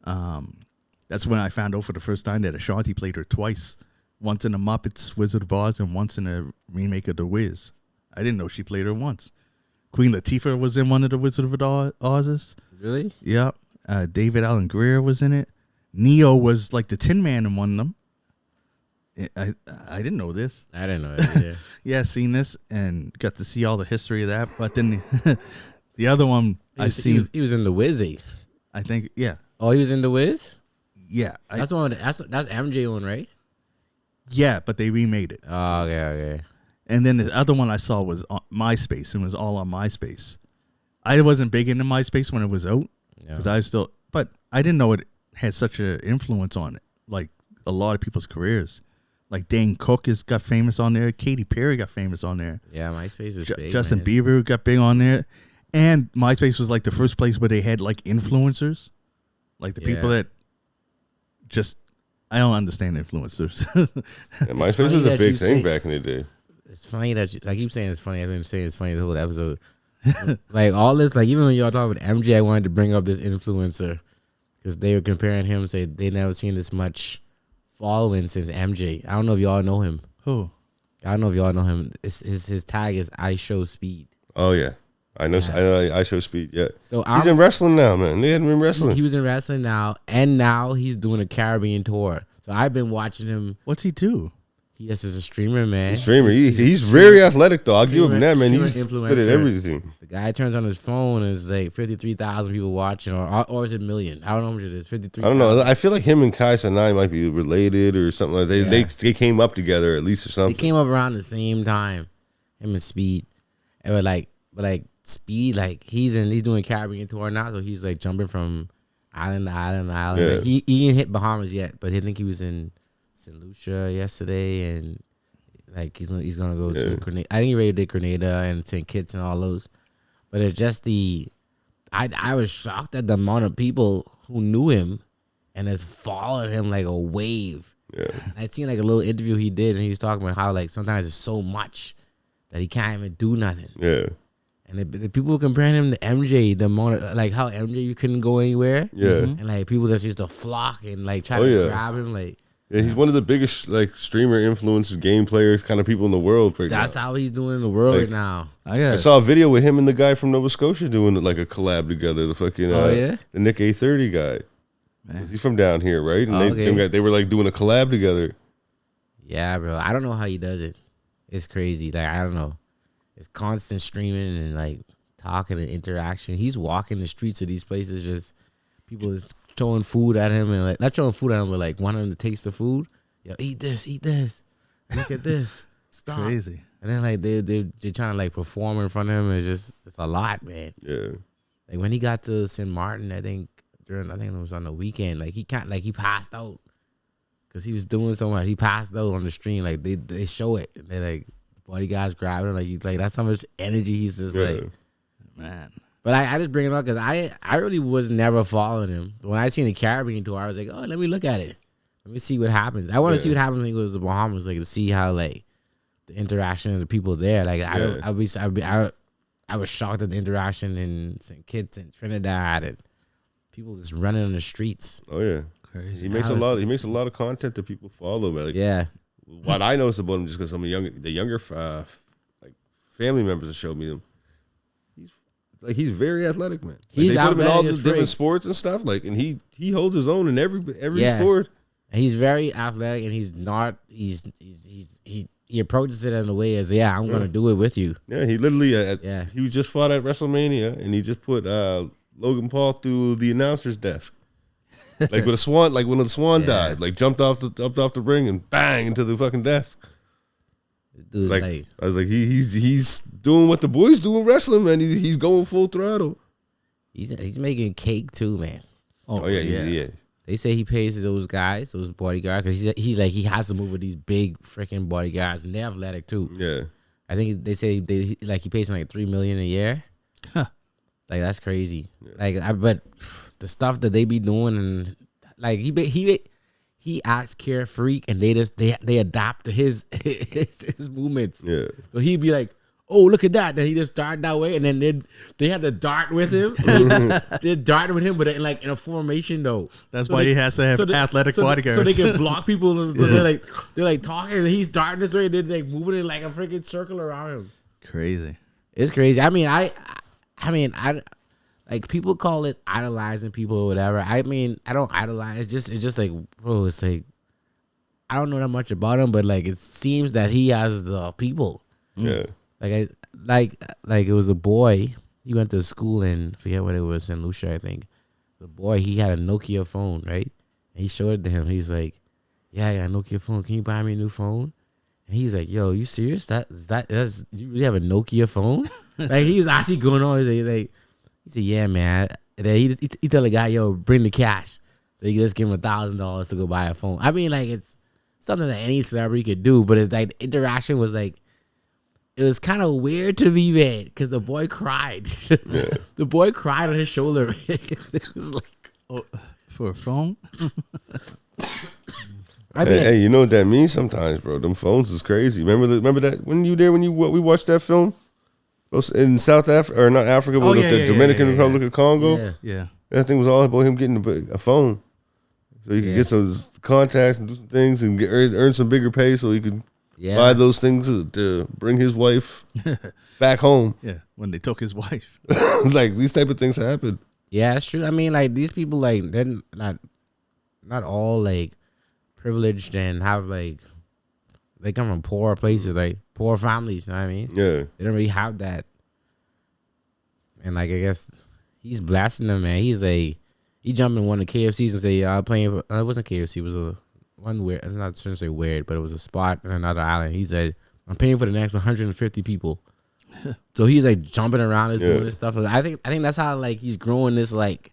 That's when I found out for the first time that Ashanti played her twice. Once in the Muppets Wizard of Oz and once in a remake of The Wiz. I didn't know she played her once. Queen Latifah was in one of the Wizard of Oz's. Really? Yeah. David Alan Grier was in it. Neo was like the Tin Man in one of them. I didn't know this. I didn't know that. Yeah. Yeah, seen this and got to see all the history of that. But then the other one he was in The Wizzy. I think, yeah. Oh, he was in The Wiz? Yeah. That's MJ one, right? Yeah, but they remade it. Oh, okay. And then the other one I saw was on MySpace, and it was all on MySpace. I wasn't big into MySpace when it was out, because but I didn't know it had such an influence on it, like a lot of people's careers. Like Dane Cook got famous on there, Katy Perry got famous on there. Yeah, MySpace is big. Justin Bieber got big on there, and MySpace was like the first place where they had like influencers, like the people that just. I don't understand influencers. MySpace was a big thing back in the day. It's funny that I keep saying it's funny. I've been saying it's funny the whole episode. Like all this, like even when y'all talk about MJ, I wanted to bring up this influencer because they were comparing him. Say they never seen this much following since MJ. I don't know if y'all know him. Who? I don't know if y'all know him. His tag is I Show Speed. Oh yeah, I know. Yeah. I Show Speed. Yeah. So he's in wrestling now, man. They hadn't been wrestling. He was in wrestling now, and now he's doing a Caribbean tour. So I've been watching him. What's he do? He is a streamer, man. Streamer. He's very athletic, though. I'll give him that, man. He's good at everything. The guy turns on his phone and it's like 53,000 people watching, or is it a million? I don't know how much it is. 53. I don't know. I feel like him and Kai Sanai might be related or something like that. They came up together at least or something. They came up around the same time. Him and Speed. And but Speed, like he's doing Caribbean tour now, so he's like jumping from island to island to island. Yeah. Like, he ain't hit Bahamas yet, but I think he was in St. Lucia yesterday, and like he's gonna go to Grenada. I think he already did Grenada and St. Kitts and all those. But it's just I was shocked at the amount of people who knew him and has followed him like a wave. Yeah. I seen like a little interview he did, and he was talking about how like sometimes it's so much that he can't even do nothing. Yeah. And the people were comparing him to MJ, the amount of, like how MJ you couldn't go anywhere. Yeah. And like people just used to flock and like try to grab him. Like yeah, he's one of the biggest like streamer influencers, game players, kind of people in the world right that's now. how he's doing in the world right now. I saw a video with him and the guy from Nova Scotia doing like a collab together. The fucking the Nick A30 guy. Man. He's from down here, right? And they were like doing a collab together. Yeah, bro. I don't know how he does it. It's crazy. Like I don't know. It's constant streaming and like talking and interaction. He's walking the streets of these places, just people just throwing food at him and like not throwing food at him, but like wanting him to taste the food. Yo, eat this, look at this. Stop. Crazy. And then like they trying to like perform in front of him. It's a lot, man. Yeah. Like when he got to St. Martin, I think it was on the weekend. Like he passed out because he was doing so much. He passed out on the stream. Like they show it. And they like bodyguards grabbing him. Like he's like that's how much energy he's just like, man. But I just bring it up because I really was never following him. When I seen the Caribbean tour, I was like, oh, let me look at it. Let me see what happens. I want to see what happens when he goes to the Bahamas, like to see how like the interaction of the people there. Like I was shocked at the interaction in St. Kitts and Trinidad and people just running on the streets. Oh yeah, crazy. He makes a lot of content that people follow, man. Like, what I noticed about him, just because some of the younger like family members that showed me him. He's very athletic, man. Like he's they put him in all the different freak. sports and stuff. Like, and he holds his own in every sport. And he's very athletic, and he's not. He approaches it in a way as I'm going to do it with you. Yeah, he literally. He was just fought at WrestleMania, and he just put Logan Paul through the announcer's desk, like with a swan, like when the swan died, like jumped off the ring and bang into the fucking desk. Dude's I was like, he's doing what the boys do in wrestling, man. He's going full throttle. He's making cake too, man. Oh yeah. They say he pays those guys, those bodyguards, because he's like he has to move with these big freaking bodyguards, and they're athletic too. Yeah, I think they say he pays him like $3 million a year. Huh. Like that's crazy. Yeah. But the stuff that they be doing, and like he acts carefree, and they adapt to his movements. Yeah. So he'd be like, "Oh, look at that!" Then he just darted that way, and then they had to dart with him. They're darting with him, but in a formation though. That's why he has to have athletic bodyguards, so they can block people. So they're like talking, and he's darting this way, and then like moving in like a freaking circle around him. Crazy. It's crazy. I mean, I like people call it idolizing people or whatever. I mean, I don't idolize. It's just like, bro, it's like I don't know that much about him, but like it seems that he has the people. Yeah. Like it was a boy. He went to school in, forget what it was, in Lucia, I think. The boy, he had a Nokia phone, right? And he showed it to him. He's like, "Yeah, I got a Nokia phone. Can you buy me a new phone?" And he's like, "Yo, you serious? That's you really have a Nokia phone?" Like he's actually going on. He said, "Yeah, man." And then he tell the guy, "Yo, bring the cash." So he can just give him $1,000 to go buy a phone. I mean, like it's something that any celebrity could do, but it's like the interaction was like. It was kind of weird to me, man, because the boy cried. Yeah. The boy cried on his shoulder. It was like, for a phone? Hey, you know what that means sometimes, bro? Them phones is crazy. Remember that when we watched that film in South Africa, or not Africa, but the Dominican Republic of Congo? Yeah. That thing was all about him getting a phone, so he could get some contacts and do some things and earn some bigger pay, so he could buy those things to bring his wife back home. Yeah, when they took his wife. Like these type of things happen. Yeah, that's true. I mean, like these people, like they're not all like privileged and have like they come from poor places, like poor families. You know what I mean? Yeah, they don't really have that. And like I guess he's blasting them, man. He's like he jumped in one of the KFCs and say, "Yeah, I'm playing." It wasn't KFC. It was a one weird. I'm not trying to say weird, but it was a spot in another island. He said, "I'm paying for the next 150 people." So he's like jumping around and doing this stuff. I think that's how like he's growing this like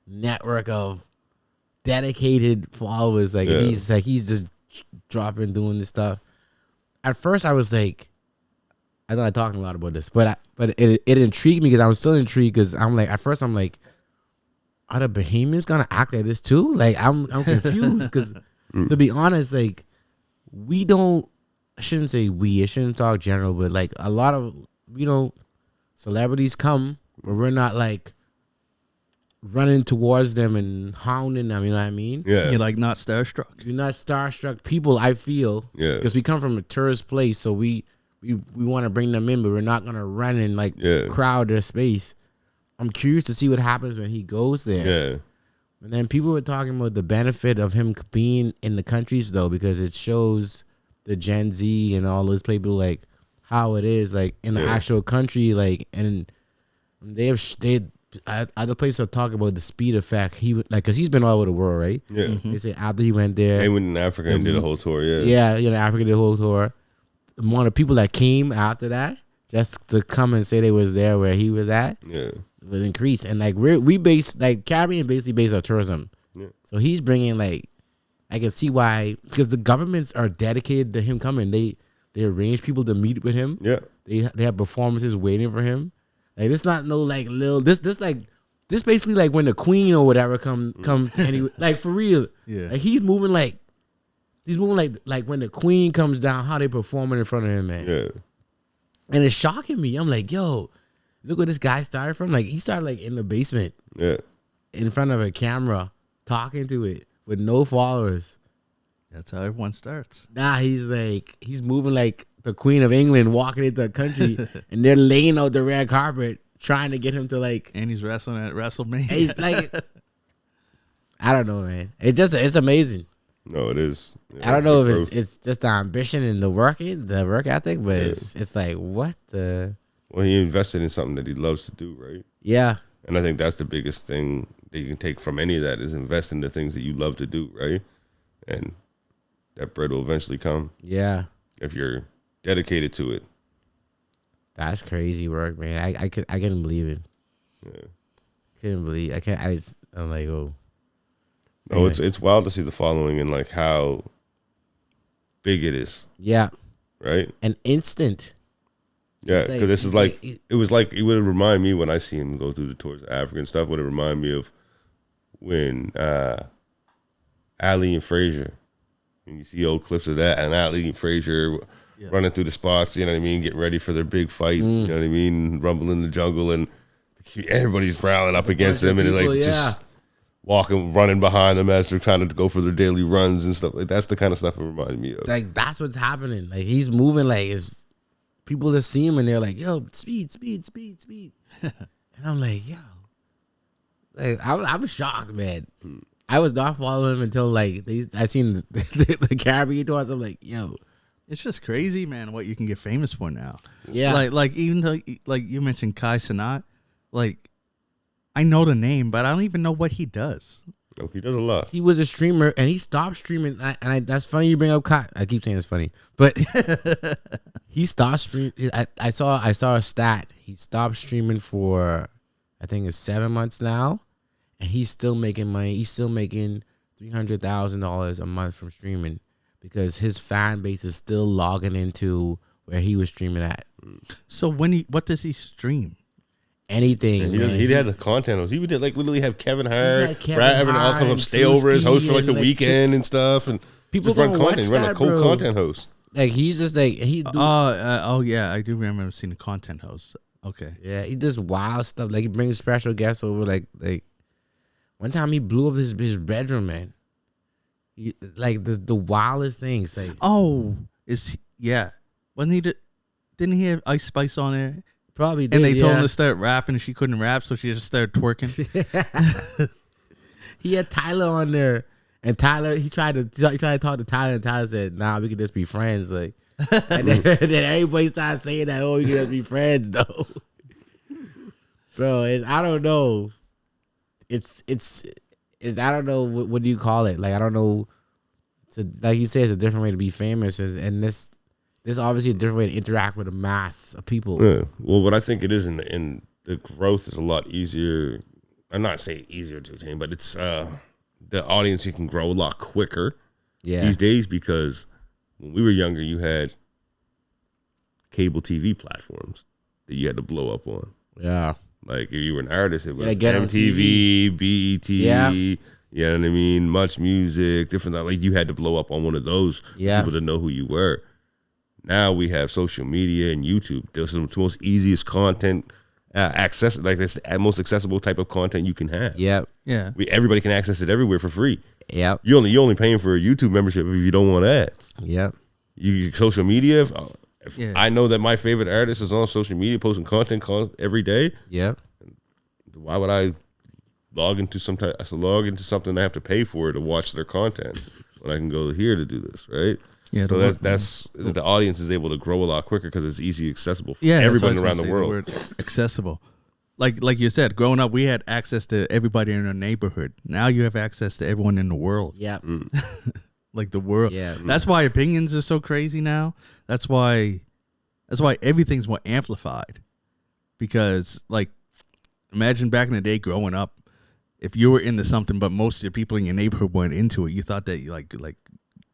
network of dedicated followers. Like he's just dropping, doing this stuff. At first, I was like, I thought I talked a lot about this, but it intrigued me because I was still intrigued because I'm like, at first I'm like, are the Bahamians gonna act like this too? Like I'm confused because to be honest, like we don't. I shouldn't say we. I shouldn't talk general, but like a lot of celebrities come, but we're not like running towards them and hounding them. You know what I mean? Yeah. You're like not starstruck. You're not starstruck people. I feel. Yeah. Because we come from a tourist place, so we want to bring them in, but we're not gonna run and like crowd their space. I'm curious to see what happens when he goes there. Yeah. And then people were talking about the benefit of him being in the countries though, because it shows the Gen Z and all those people like how it is like in the actual country, like, and other places have talked about the speed effect. He like because he's been all over the world, right? Yeah. They say after he went there, he went in Africa and did a whole tour. Africa did a whole tour. The amount of people that came after that just to come and say they was there where he was at, was increased. And like we base like Caribbean basically based on tourism. Yeah. So he's bringing like I can see why because the governments are dedicated to him coming. They arrange people to meet with him. Yeah. They have performances waiting for him. Like this not no like little this basically like when the Queen or whatever come anyway, like for real. Yeah. Like he's moving like when the Queen comes down, how they performing in front of him, man. Yeah. And it's shocking me. I'm like, yo, look where this guy started from. Like he started like in the basement. Yeah. In front of a camera, talking to it with no followers. That's how everyone starts. Nah, he's moving like the Queen of England walking into a country and they're laying out the red carpet trying to get him to like. And he's wrestling at WrestleMania. He's like, I don't know, man. It's amazing. No, it is. Yeah, I don't know if it's just the ambition and the work ethic, but it's like what the. Well, he invested in something that he loves to do, right? Yeah. And I think that's the biggest thing that you can take from any of that is invest in the things that you love to do, right? And that bread will eventually come. Yeah. If you're dedicated to it. That's crazy work, man. I couldn't believe it. Yeah. Couldn't believe I'm like, oh. No, it's wild to see the following and like how big it is. Yeah. Right? And instant. Yeah, because this is like it was like it would remind me when I see him go through the tours of Africa and stuff. Would it remind me of when Ali and Frazier, and you see old clips of that, and Ali and Frazier running through the spots. You know what I mean, getting ready for their big fight. You know what I mean, rumble in the jungle, and everybody's rallying up against them, and it's like just walking, running behind them as they're trying to go for their daily runs and stuff. Like that's the kind of stuff it reminded me of. Like that's what's happening. Like he's moving like it's. People that see him and they're like, "Yo, speed!" And I'm like, "Yo," like I was shocked, man. I was not following him until like I seen the Caribbean tours. I'm like, "Yo, it's just crazy, man. What you can get famous for now." Yeah, like even though like you mentioned Kai Cenat, like I know the name, but I don't even know what he does. Oh, he does a lot. He was a streamer and he stopped streaming. That's funny you bring up Kai. I keep saying it's funny, but he stopped streaming. I saw a stat. He stopped streaming for I think it's 7 months now, and he's still making money. He's still making $300,000 a month from streaming because his fan base is still logging into where he was streaming at. So what does he stream? Anything. He had a content host. He would like literally have Kevin Hart, Brad Evans all come up, stay over his host for like the weekend and stuff, and people just run content, run a cool content host. Like he's just like he. Oh yeah, I do remember seeing a content host. Okay. Yeah, he does wild stuff. Like he brings special guests over. Like One time he blew up his bedroom, man. Like the wildest things. Like, yeah. Wasn't he? Didn't he have Ice Spice on there? probably did. And they told him yeah. to start rapping, and she couldn't rap, so she just started twerking. He had Tyler on there, and Tyler he tried to talk to Tyler, and Tyler said, "Nah, we can just be friends." Like, and then everybody started saying that, "Oh, we can just be friends, though." Bro, I don't know. It's I don't know what do you call it? Like, I don't know. Like you said, it's a different way to be famous, and this obviously a different way to interact with a mass of people. Yeah. Well, what I think it is in the growth is a lot easier. I'm not saying easier to attain, but it's the audience you can grow a lot quicker these days, because when we were younger, you had cable TV platforms that you had to blow up on. Yeah. Like, if you were an artist, it was get on MTV, BET, Yeah. you know what I mean? Much Music, different. Like, you had to blow up on one of those for people to know who you were. Now we have social media and YouTube. Those are the most easiest content access. Like, that's the most accessible type of content you can have. Yep. Yeah. Everybody can access it everywhere for free. Yep. You're only paying for a YouTube membership if you don't want ads. Yep. You social media. If Yeah. I know that my favorite artist is on social media posting content every day, Yep. why would I log into something I have to pay for to watch their content when I can go here to do this, right? Yeah. So that's the audience is able to grow a lot quicker because it's easy accessible for Yeah, that's what I everybody was around gonna the say, world. word accessible. Like you said, growing up, we had access to everybody in our neighborhood. Now you have access to everyone in the world. Yep. Like the world. Yeah. That's why opinions are so crazy now. That's why everything's more amplified. Because, like, imagine back in the day growing up, if you were into something, but most of the people in your neighborhood weren't into it, you thought that you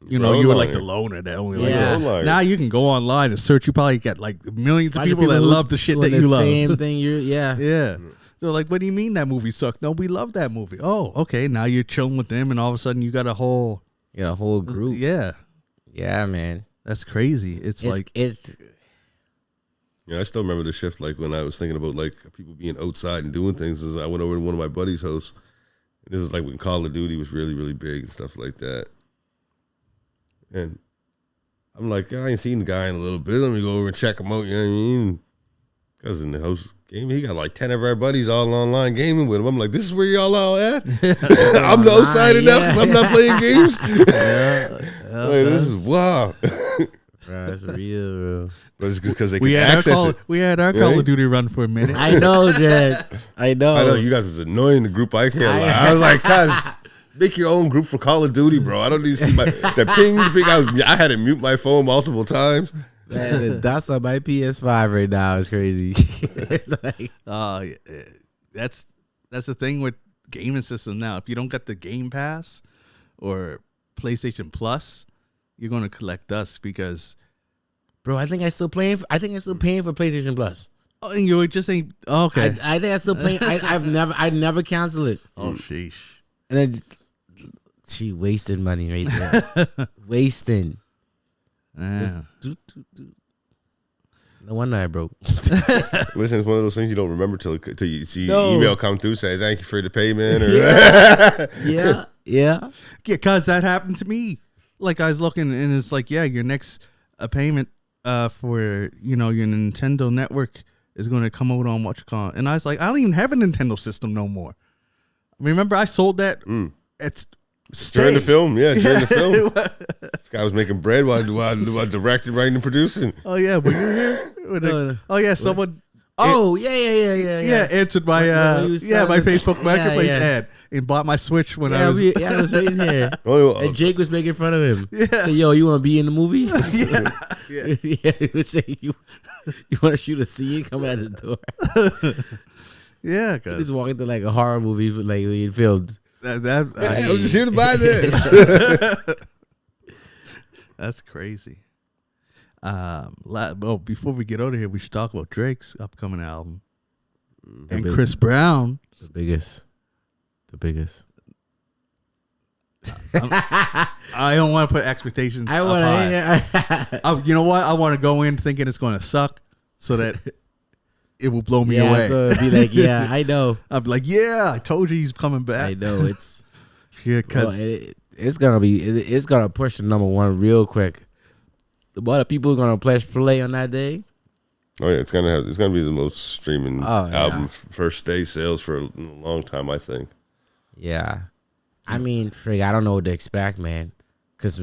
you were like the loner that only like Yeah. that. Now you can go online and search. You probably get like millions of people that love the shit that you love. Same thing. Yeah. They're like, what do you mean that movie sucked? No, we love that movie. Oh, okay. Now you're chilling with them, and all of a sudden you got a whole group. Yeah, Yeah, man. that's crazy. It's like it's Yeah, I still remember the shift. Like, when I was thinking about like people being outside and doing things, I went over to one of my buddies' house. And this was like when Call of Duty was really, really big and stuff like that. And I'm like, I ain't seen the guy in a little bit. Let me go over and check him out. You know what I mean? Because in the house gaming, he got like 10 of our buddies all online gaming with him. I'm like, this is where y'all all at? I'm the outsider now because I'm not playing games. Like, this is wow. bro, that's real. But it's because they can access it. we had our Call of Duty run for a minute. I know, Jed. I know. I know you guys was annoying the group. I can't lie. I was like, guys, make your own group for Call of Duty, bro. I don't need to see the ping. I had to mute my phone multiple times. Man, that's on my PS5 right now. It's crazy. It's like, that's the thing with gaming system now. If you don't get the Game Pass or PlayStation Plus, you're gonna collect dust because, bro, I think I still paying for PlayStation Plus. oh, and you just ain't okay. I think I still playing. I never cancel it. Oh sheesh. And then she wasted money right there. Wasting. Yeah. No wonder I broke. Listen, it's one of those things you don't remember till you see email come through saying thank you for the payment. Or Yeah. Because that happened to me. Like, I was looking and it's like, yeah, your next payment for your Nintendo network is going to come out on WatchCon. And I was like, I don't even have a Nintendo system no more. Remember, I sold that. It's during the film, during the film, this guy was making bread while directing, writing, and producing. Oh yeah, were you here? Oh yeah, someone. Oh yeah. Answered my my Facebook Marketplace ad and bought my Switch when I was. I was waiting here. And Jake was making fun of him. Yeah. Say, yo, you want to be in the movie? Yeah. He was saying you want to shoot a scene coming out the door. Yeah, He's because walking through like a horror movie, like he filmed. I'm just here to buy this. That's crazy. Before we get out of here, we should talk about Drake's upcoming album and Chris Brown. The biggest. I don't want to put expectations. You know what? I want to go in thinking it's going to suck, so that it will blow me yeah, away. so it'd be like, yeah, I know. I'd be like, yeah, I told you he's coming back. I know it's Yeah, well, because it's gonna push the number one real quick. The amount of people gonna play on that day. Oh yeah, it's gonna be the most streaming Oh, yeah. album first day sales for a long time, I think. Yeah, I mean, frig, I don't know what to expect, man. Cause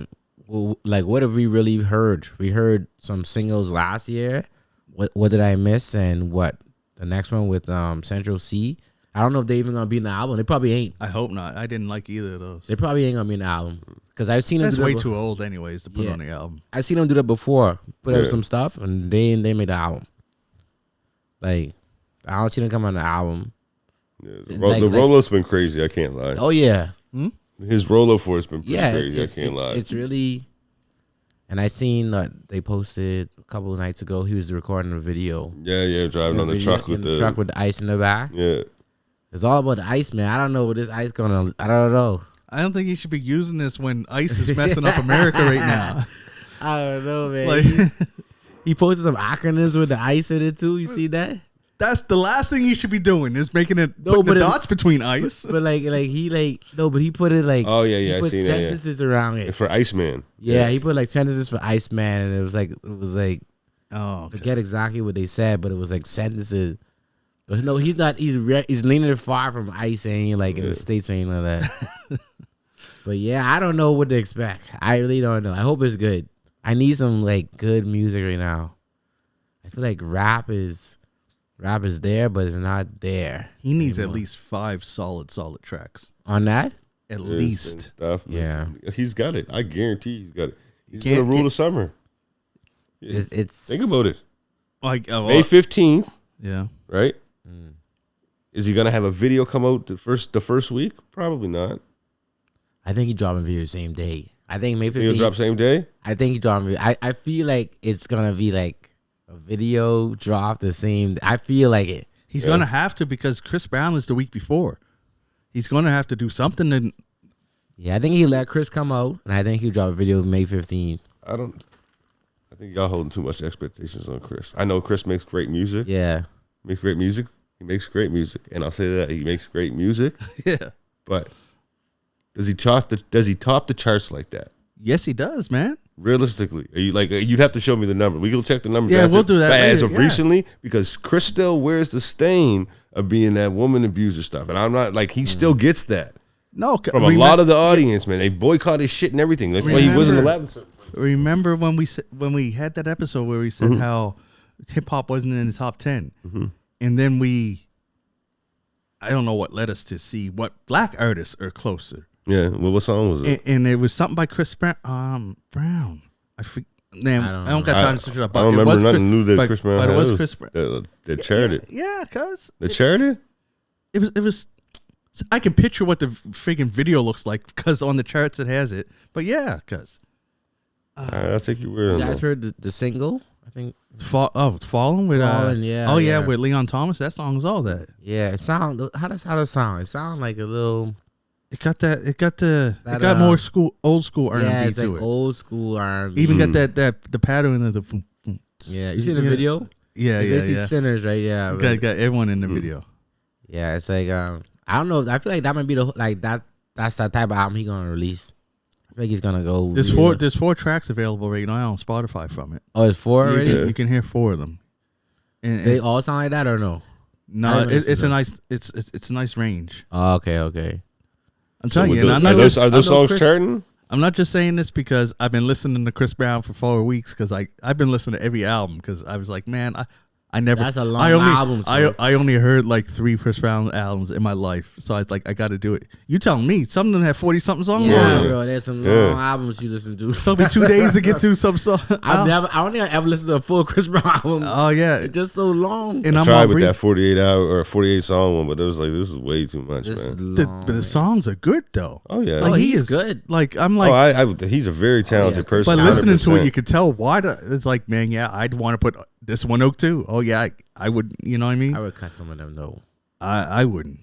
like, what have we really heard? We heard some singles last year. What did I miss? And what the next one with Central C? I don't know if they even gonna be in the album. They probably ain't. I hope not. I didn't like either of those. They probably ain't gonna be in the album. Cause I've seen them. That's do that way too old, anyways, to put Yeah. on the album. I seen them do that before. Put up Yeah. some stuff, and they made the album. Like, I don't see them come on the album. Yeah, Like- the roll-up's been crazy. I can't lie. Oh yeah, His roll-up for it's been pretty yeah. crazy. I can't lie. It's really. And I seen that they posted a couple of nights ago. He was recording a video. yeah, driving on the truck with the truck with the ice in the back. yeah. It's all about the ice, man. I don't know what this ice gonna. I don't know. I don't think he should be using this when ICE is messing up America right now. I don't know, man. Like, He posted some acronyms with the ice in it too. You see that? that's the last thing he should be doing is making it No, putting but the it- dots between ICE. But like he no, but he put it like Oh, yeah, he I put seen that, yeah. sentences around it. And for Iceman. Yeah, he put like sentences for Iceman, and it was like Oh, okay. forget exactly what they said, but it was like sentences. But no, he's not. He's leaning far from Ice, ain't like in the States or anything like that. But yeah, I don't know what to expect. I really don't know. I hope it's good. I need some like good music right now. I feel like rap is there, but it's not there. He needs at anymore. least 5 solid tracks. On that. At There's been least. stuff. Yeah. He's got it. I guarantee he's got it. He's Can't gonna rule get- the summer. It's Think about it. Like, May 15th, yeah. right? Mm. Is he gonna have a video come out the first week? Probably not. I think he dropping video the same day. I think May He'll 15th. drop same day. I think he dropping video. I feel like it's gonna be like a video drop the same. I feel like it. He's Yeah. going to have to because Chris Brown is the week before. He's going to have to do something. And Yeah, I think he let Chris come out, and I think he'll drop a video May 15th. I think y'all holding too much expectations on Chris. I know Chris makes great music. Yeah. Makes great music. He makes great music, and I'll say that he makes great music. yeah. But does he top the charts like that? Yes, he does, man. Realistically, are you like you'd have to show me the number. We can check the numbers. Yeah, after. we'll do that But as later, of yeah. recently, because Chris still wears the stain of being that woman abuser stuff, and I'm not like he still gets that No, from a lot of the audience. Man, they boycott his shit and everything. That's why he wasn't allowed. Remember when we had that episode where we said how hip hop wasn't in the top 10, and then I don't know what led us to see what black artists are closer, Yeah, well, what song was it? and it was something by Chris Brown. I forget. Damn, I don't got time to search it up. I don't It remember was nothing new that but- Chris Brown but had. it was Chris Brown. That charted. Yeah, cuz The charted? it was. I can picture what the freaking video looks like because on the charts it has it. But yeah, cuz I'll take you where You guys heard the single? I think. Fallen with Fallen, yeah, oh yeah, yeah. with Leon Thomas. That song's all that. Yeah, it sound. How does it sound? It sound like a little. It got that. It got That, more old school R&B Yeah, it's to like it. old school R&B. Even got that the pattern of the. Boom, boom. Yeah, you see the Yeah. video? Yeah, It's yeah, basically yeah. Sinners, right? Yeah, Got everyone in the video. yeah. It's like I don't know. I feel like that might be that's the type of album he gonna release. I feel like he's gonna go. There's 4 tracks available right now on Spotify from it. Oh, it's 4 already. You can hear 4 of them. And, They all sound like that or no? no, I haven't it's a listened nice it's a nice range. Oh, okay. I'm telling you, So and are those I know songs Chris- charting? I'm not just saying this because I've been listening to Chris Brown for 4 weeks because I've been listening to every album because I was like, man, I never. That's a long I only, album, so- I only heard like 3 Chris Brown albums in my life, so I was like, I got to do it. You telling me some of them have 40 something songs Yeah, on them? bro. There's some Yeah. long albums you listen to. It took me 2 days to get through some song. I don't think I ever listened to a full Chris Brown album. Oh yeah, It's just so long. and I'm Tried on with brief. that 48 song one, but it was like this is way too much, This is man. long. But the songs are good though. Oh yeah. Like, Oh, he he's is good. Like I'm like, He's a very talented yeah. person. by listening to 100%. it, you could tell why. It's like, man, yeah, I'd want to put this one out too. Oh yeah, I would. You know what I mean? I would cut some of them though. I wouldn't.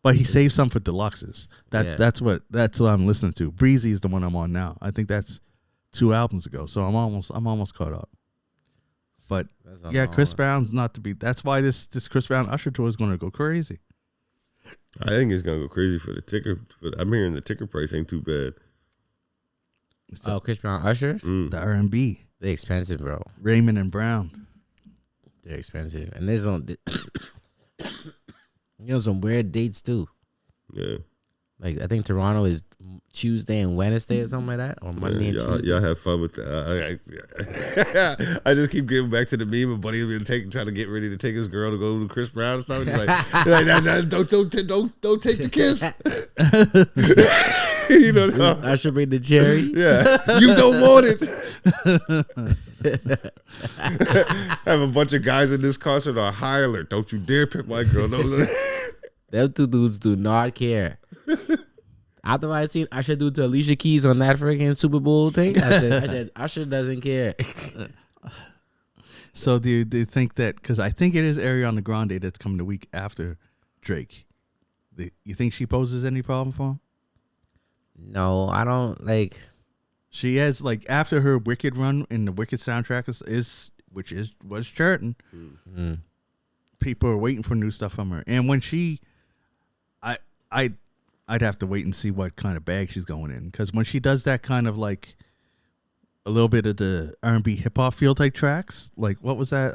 But he saved some for deluxes. Yeah. That's what I'm listening to. Breezy is the one I'm on now. I think that's 2 albums ago. So I'm almost caught up. But That's a yeah, long Chris one. Brown's not to be. That's why this Chris Brown Usher tour is going to go crazy. I think it's gonna go crazy for the ticker. But I'm hearing the ticker price ain't too bad. Oh, Chris Brown, Usher, The R&B, they're expensive, bro. Raymond and Brown. They're expensive, and there's some weird dates too. Yeah. Like I think Toronto is Tuesday and Wednesday or something like that, or Monday and Tuesday. Y'all have fun with that. I just keep getting back to the meme of Buddy been trying to get ready to take his girl to go to Chris Brown and stuff. He's like, nah, don't take the kiss. You know, I should bring the cherry. yeah, you don't want it. Have a bunch of guys in this concert on high alert. Don't you dare pick my girl. Them two dudes do not care. After I seen Usher do to Alicia Keys on that freaking Super Bowl thing, I said Usher doesn't care. So do you think that, because I think it is Ariana Grande that's coming the week after Drake. You think she poses any problem for him? No, I don't like. She has, like, after her Wicked run in the Wicked soundtrack was charting. Mm-hmm. People are waiting for new stuff from her, and when I'd have to wait and see what kind of bag she's going in, because when she does that kind of like a little bit of the R&B hip hop feel type tracks, like what was that?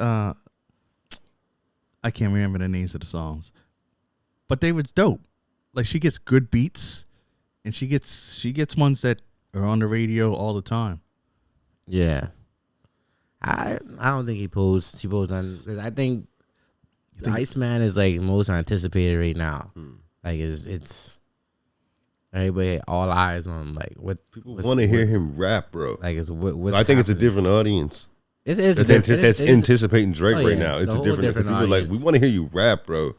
I can't remember the names of the songs, but they was dope. Like she gets good beats, and she gets ones that are on the radio all the time. Yeah, I don't think he posed. She posed on because I think the Iceman is like most anticipated right now. Like it's everybody, all eyes on like what People want to hear him rap, bro. Like it's So I think it's a different audience. It's Anticipating Drake Oh, right yeah. now. It's It's a a whole different. different People are like, audience. we want to hear you rap, bro.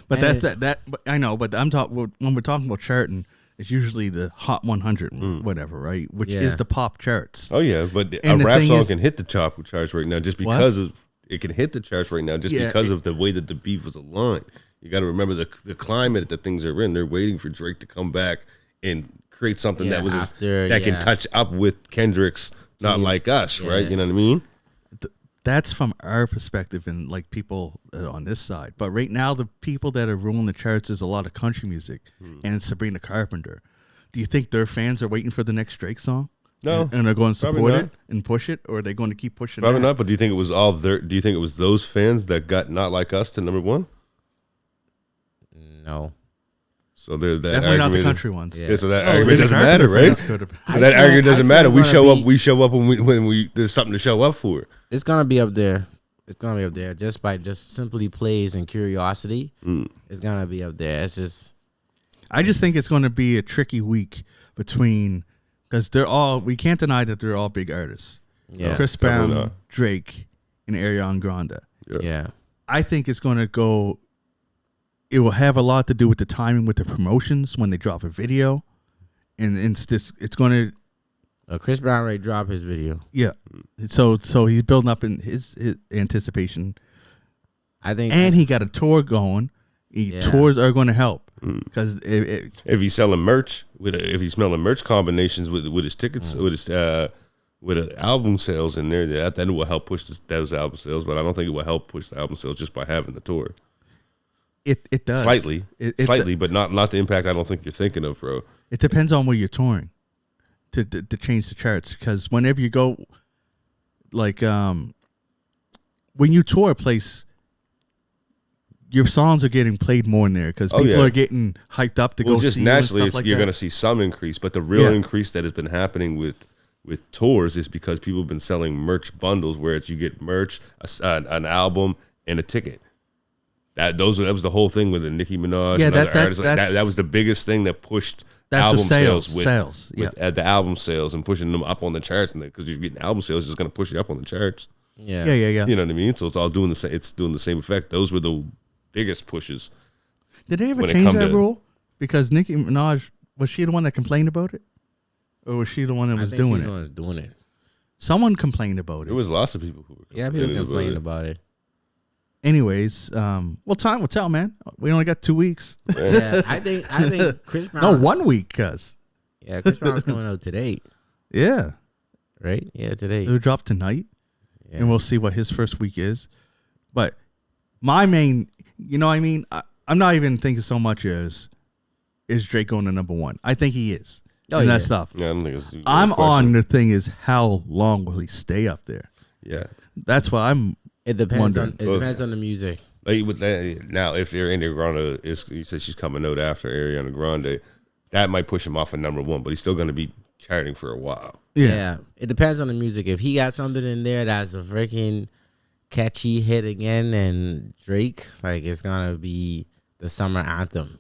But And that's that. But I know. But I'm talking when we're talking about charting. It's usually the Hot 100, whatever, right? Which Yeah. is the pop charts. Oh yeah, but And a the rap thing song is- can hit the charts right now just because of it can hit the charts right now just Yeah, because of the way that the beef was aligned. You got to remember the climate that things are in. They're waiting for Drake to come back and create something Yeah, that was after, that yeah. can touch up with Kendrick's Not Like Us, right? Yeah. You know what I mean? That's from our perspective and like people on this side. But right now, the people that are ruling the charts is a lot of country music and Sabrina Carpenter. Do you think their fans are waiting for the next Drake song? No, and they're going to probably support not. it and push it, or are they going to keep pushing? Probably that? not. But do you think it was all there? Do you think it was those fans that got Not Like Us to number one? no. So they're that Definitely not the argument- country ones. Yeah. Yeah, so that Oh, argument Sabrina doesn't Carpenter matter, right? fans could've- So that argument doesn't matter. We Iceman's show gonna up. We show up when we there's something to show up for. It's gonna be up there. It's gonna be up there just by just simply plays and curiosity. It's gonna be up there. It's just I just think it's going to be a tricky week between, because we can't deny that they're all big artists. yeah, Chris definitely Brown, not. Drake, and Ariana Grande. yeah. I think it's going to go. It will have a lot to do with the timing with the promotions when they drop a video, and it's going to Chris Brown already dropped his video. yeah. So he's building up in his anticipation, I think, and he got a tour going. Yeah. Tours are going to help because If he's selling merch if he's selling merch combinations with his tickets with his album sales in there, that will help push those album sales. But I don't think it will help push the album sales just by having the tour. it does Slightly, It but not the impact I don't think you're thinking of, bro. It depends on where you're touring to change the charts. Because whenever you go, like, when you tour a place, your songs are getting played more in there because people yeah. are getting hyped up to Well, go just see you and naturally, stuff like you're that. going to see some increase, but the real Yeah. increase that has been happening with tours is because people have been selling merch bundles, whereas you get merch, an album, and a ticket. That was the whole thing with the Nicki Minaj Yeah, and other artists. Like that's- that was the biggest thing that pushed That's album the sales, with the album sales and pushing them up on the charts, and because you're getting album sales, it's going to push you up on the charts. yeah, Yeah. You know what I mean? So it's all doing the same. It's doing the same effect. Those were the biggest pushes. Did they ever when it change come that to- rule? Because Nicki Minaj, was she the one that complained about it, or was she the one that I was think doing she's it? the one that's doing it. Someone complained about it. There was lots of people who were Yeah, people complaining complained about about it. Anyways, well, time will tell, man. We only got 2 weeks. Yeah, I think Chris Brown. No, 1 week, cuz. Yeah, Chris Brown's coming out today, Yeah. right? Yeah, today. It'll drop tonight. and we'll see what his first week is. But my main, you know what I mean? I'm not even thinking so much as is Drake going to number one. I think he is. And that stuff. Yeah, I don't think it's a I'm question. on the thing is how long will he stay up there? Yeah. That's what I'm It depends wondering. on depends on the music. Like with that, now, if Ariana Grande is, you said she's coming out after Ariana Grande, that might push him off of number one, but he's still going to be charting for a while. Yeah, it depends on the music. If he got something in there that's a freaking catchy hit again, and Drake, like it's gonna be the summer anthem.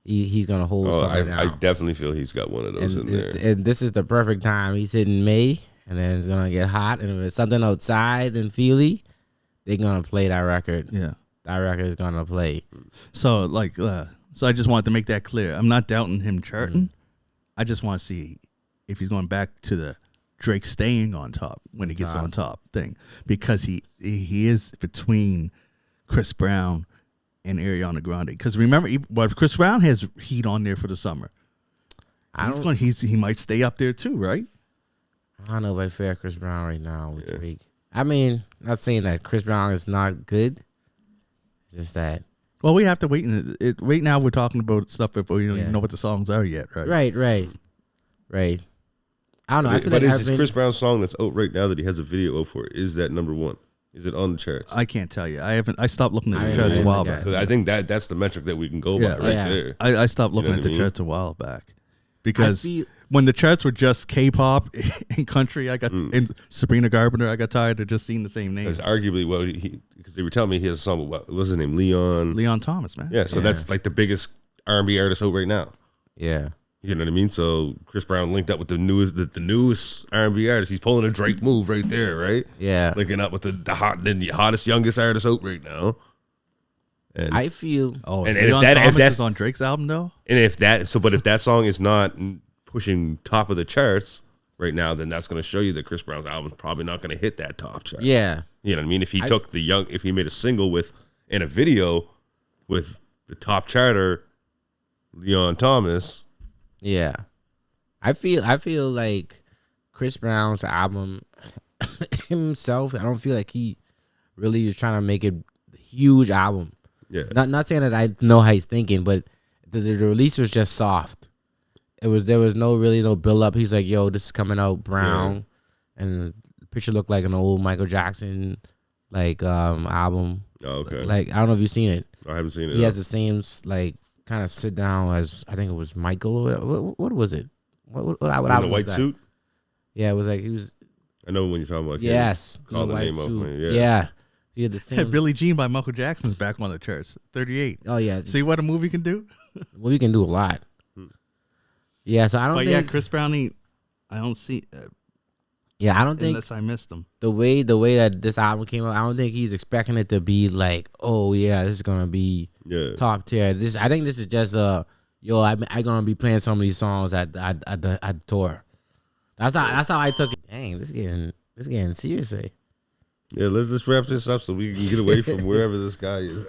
He's gonna hold something down. I definitely feel he's got one of those in there. And this is the perfect time. He's in May, and then it's gonna get hot. And if it's something outside in Philly, they're gonna play that record. Yeah. That record is gonna play. So like, so I just wanted to make that clear. I'm not doubting him charting. I just want to see if he's going back to the Drake staying on top when he gets on top thing, because he is between Chris Brown and Ariana Grande. Because remember, if Chris Brown has heat on there for the summer, he might stay up there too, right? I don't know if I fear Chris Brown right now with Drake. I mean, not saying that Chris Brown is not good. Just that. Well, we have to wait. Right now, we're talking about stuff before you don't even know what the songs are yet, right? Right. I don't know. I feel but like is this Chris Brown song that's out right now that he has a video out for? Is that number one? Is it on the charts? I can't tell you. I stopped looking at the charts a while back. So I think that's the metric that we can go by there. I stopped looking at the charts a while back because when the charts were just K-pop and country, and Sabrina Carpenter, I got tired of just seeing the same names. That's arguably because they were telling me he has a song. What was his name? Leon Thomas, man. Yeah, so that's like the biggest R&B artist out right now. Yeah. You know what I mean? So Chris Brown linked up with the newest R&B artist. He's pulling a Drake move right there, right? Yeah. Linking up with the hottest, youngest artist out right now. And I feel. Oh, and Leon if Thomas that's is on Drake's album though. And but if that song is not pushing top of the charts right now, then that's going to show you that Chris Brown's album is probably not going to hit that top chart. Yeah. You know what I mean? If he if he made a single in a video with the top charter, Leon Thomas. Yeah. I feel like Chris Brown's album himself, I don't feel like he really is trying to make it a huge album. Yeah. Not saying that I know how he's thinking, but the release was just soft. There was no build up. He's like, yo, this is coming out brown, and the picture looked like an old Michael Jackson album. Oh, okay. Like, I don't know if you've seen it. I haven't seen it. He has the same kind of sit down as I think it was Michael. What was it? What in the white suit? Yeah, it was like he was. I know when you're talking about. Yes, call the name suit. of it. Yeah. He had the same. Billie Jean by Michael Jackson's back on the charts, 38. Oh yeah. See what a movie can do? Well, we can do a lot. Yeah, so I don't. But Chris Brown. I don't see. I don't think unless I missed him. The way that this album came out, I don't think he's expecting it to be like, oh yeah, this is gonna be top tier. I think this is just I'm gonna be playing some of these songs at the tour. That's how I took it. Dang, this is getting serious. Yeah, let's wrap this up so we can get away from wherever this guy is.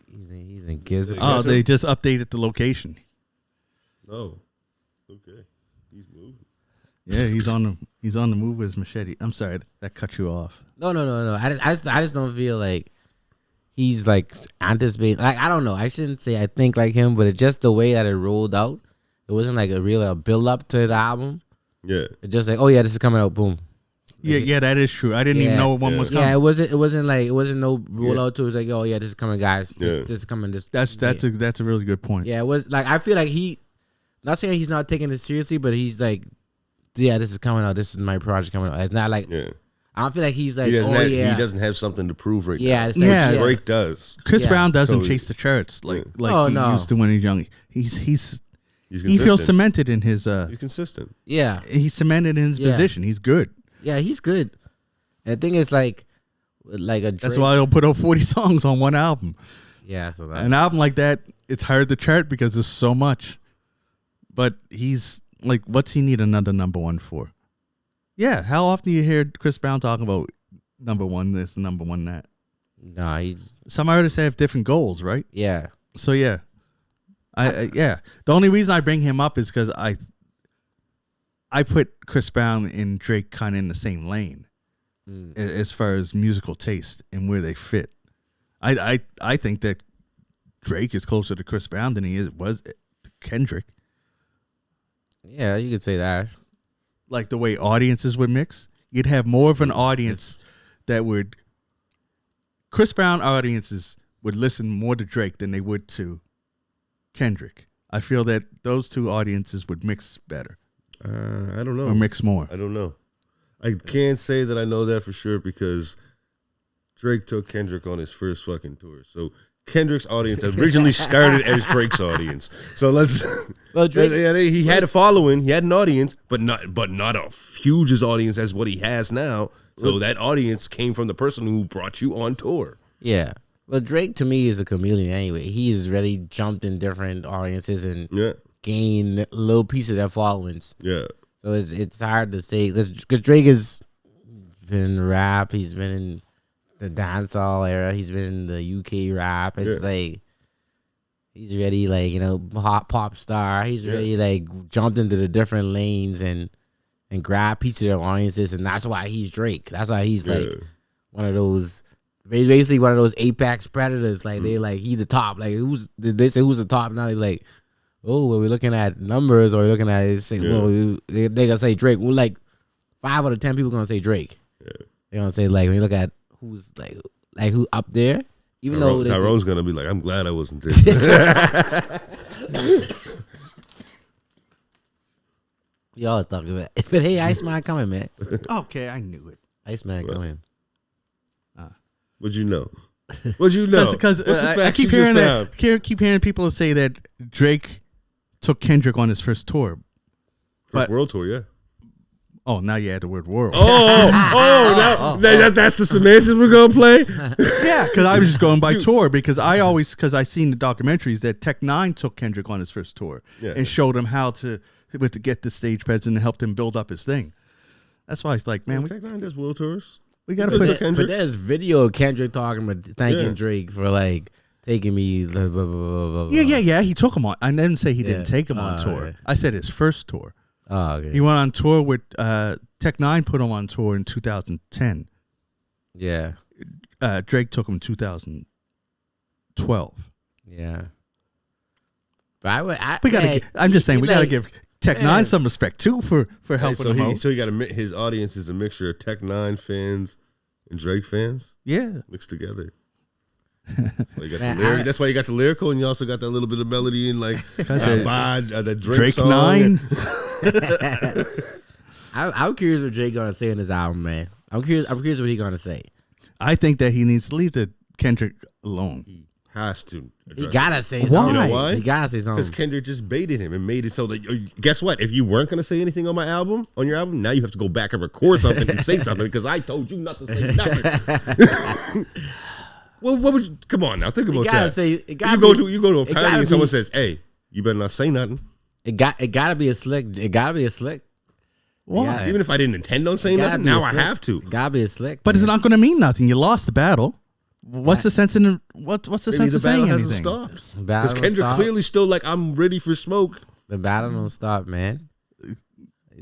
He's in Gizzard. Oh, they just updated the location. Oh, okay. He's moving. Yeah, he's on the move with his machete. I'm sorry, that cut you off. No. I just don't feel like he's like anticipating. Like, I don't know. I shouldn't say I think like him, but it's just the way that it rolled out. It wasn't like a real build up to the album. Yeah. It's just like, oh yeah, this is coming out. Boom. Yeah, that is true. I didn't even know one was coming. Yeah, it wasn't no rollout to it. It was like, oh yeah, this is coming, guys. This is coming. That's a really good point. Yeah, it was like, I feel like not saying he's not taking it seriously, but he's like, yeah, this is coming out. This is my project coming out. It's not like I don't feel like he's like, he doesn't have something to prove right now. It's like, Drake does. Chris Brown doesn't chase the charts like he used to when he was young. He feels cemented in his. He's consistent. Yeah, he's cemented in his position. He's good. Yeah, he's good. And the thing is, like a Drake. That's why he'll put out 40 songs on one album. Yeah, so an album like that, it's hard to chart because there's so much. But he's like, what's he need another number one for? Yeah, how often do you hear Chris Brown talking about number one this and number one that? No, some artists have different goals, right? Yeah. So yeah, I The only reason I bring him up is because I put Chris Brown and Drake kind of in the same lane as far as musical taste and where they fit. I think that Drake is closer to Chris Brown than he was to Kendrick. Yeah, you could say that. Like the way audiences would mix, you'd have more of an audience that would. Chris Brown audiences would listen more to Drake than they would to Kendrick. I feel that those two audiences would mix better. I don't know. Or mix more. I don't know. I can't say that I know that for sure because Drake took Kendrick on his first fucking tour. So Kendrick's audience originally started as Drake's audience. So let's. Well, Drake, he had a following, he had an audience, but not a huge as audience as what he has now. So that audience came from the person who brought you on tour. Yeah. Well, Drake to me is a chameleon anyway. He's really jumped in different audiences and gained a little piece of their followings. Yeah. So it's hard to say because Drake has been in rap. He's been in the dancehall era. He's been in the UK rap. It's like he's really like pop star. He's really like jumped into the different lanes and grab piece of their audiences, and that's why he's Drake. That's why he's like one of those. Basically, one of those apex predators. Like they like he the top. Like they say who's the top now? They like, oh, well, we're looking at numbers, or we're looking at say, well, they gonna say Drake. Well, like 5 out of 10 people gonna say Drake. Yeah. They're gonna say like when you look at who's like who up there. Even though Tyrone's gonna be like, I'm glad I wasn't there. Y'all talking about, but hey, Iceman coming, man. Okay, I knew it. Iceman coming. What'd you know? What'd you know? Because I keep hearing that. Keep hearing people say that Drake took Kendrick on his first tour. First world tour, yeah. Oh, now you add the word world. That's the semantics we're gonna play. Yeah, because I was just going by tour because I seen the documentaries that Tech Nine took Kendrick on his first tour and showed him how to get the stage presence and helped him build up his thing. That's why it's like, man, Tech Nine does world tours. We gotta put Kendrick. But there's video of Kendrick talking about thanking Drake for like taking me. Blah, blah, blah, blah, Yeah. He took him on. I didn't say he didn't take him on tour. Okay. I said his first tour. Oh, okay. He went on tour with Tech Nine. Put him on tour in 2010. Yeah. Drake took him in 2012. Yeah. But I'm just saying we gotta give Tech Nine some respect too for helping him out. So you got his audience is a mixture of Tech Nine fans and Drake fans. Yeah, mixed together. That's why you got the lyrical, and you also got that little bit of melody in like the Drake song. Nine. I'm curious what Drake gonna say on his album, man. I'm curious what he's gonna say. I think that he needs to leave the Kendrick alone. He has to. He gotta say something. Why? You know why? He gotta say something. Because Kendrick just baited him and made it so that guess what? If you weren't gonna say anything on your album, now you have to go back and record something and say something because I told you not to say nothing. Well, what would you, come on now? Think about that. You go to a party and someone says, "Hey, you better not say nothing." It gotta be a slick. Why? Even if I didn't intend on saying nothing, now I have to. It gotta be a slick. But it's not going to mean nothing. You lost the battle. What's the sense in what's the sense of saying anything? Stopped because Kendrick clearly still like I'm ready for smoke. The battle don't stop, man.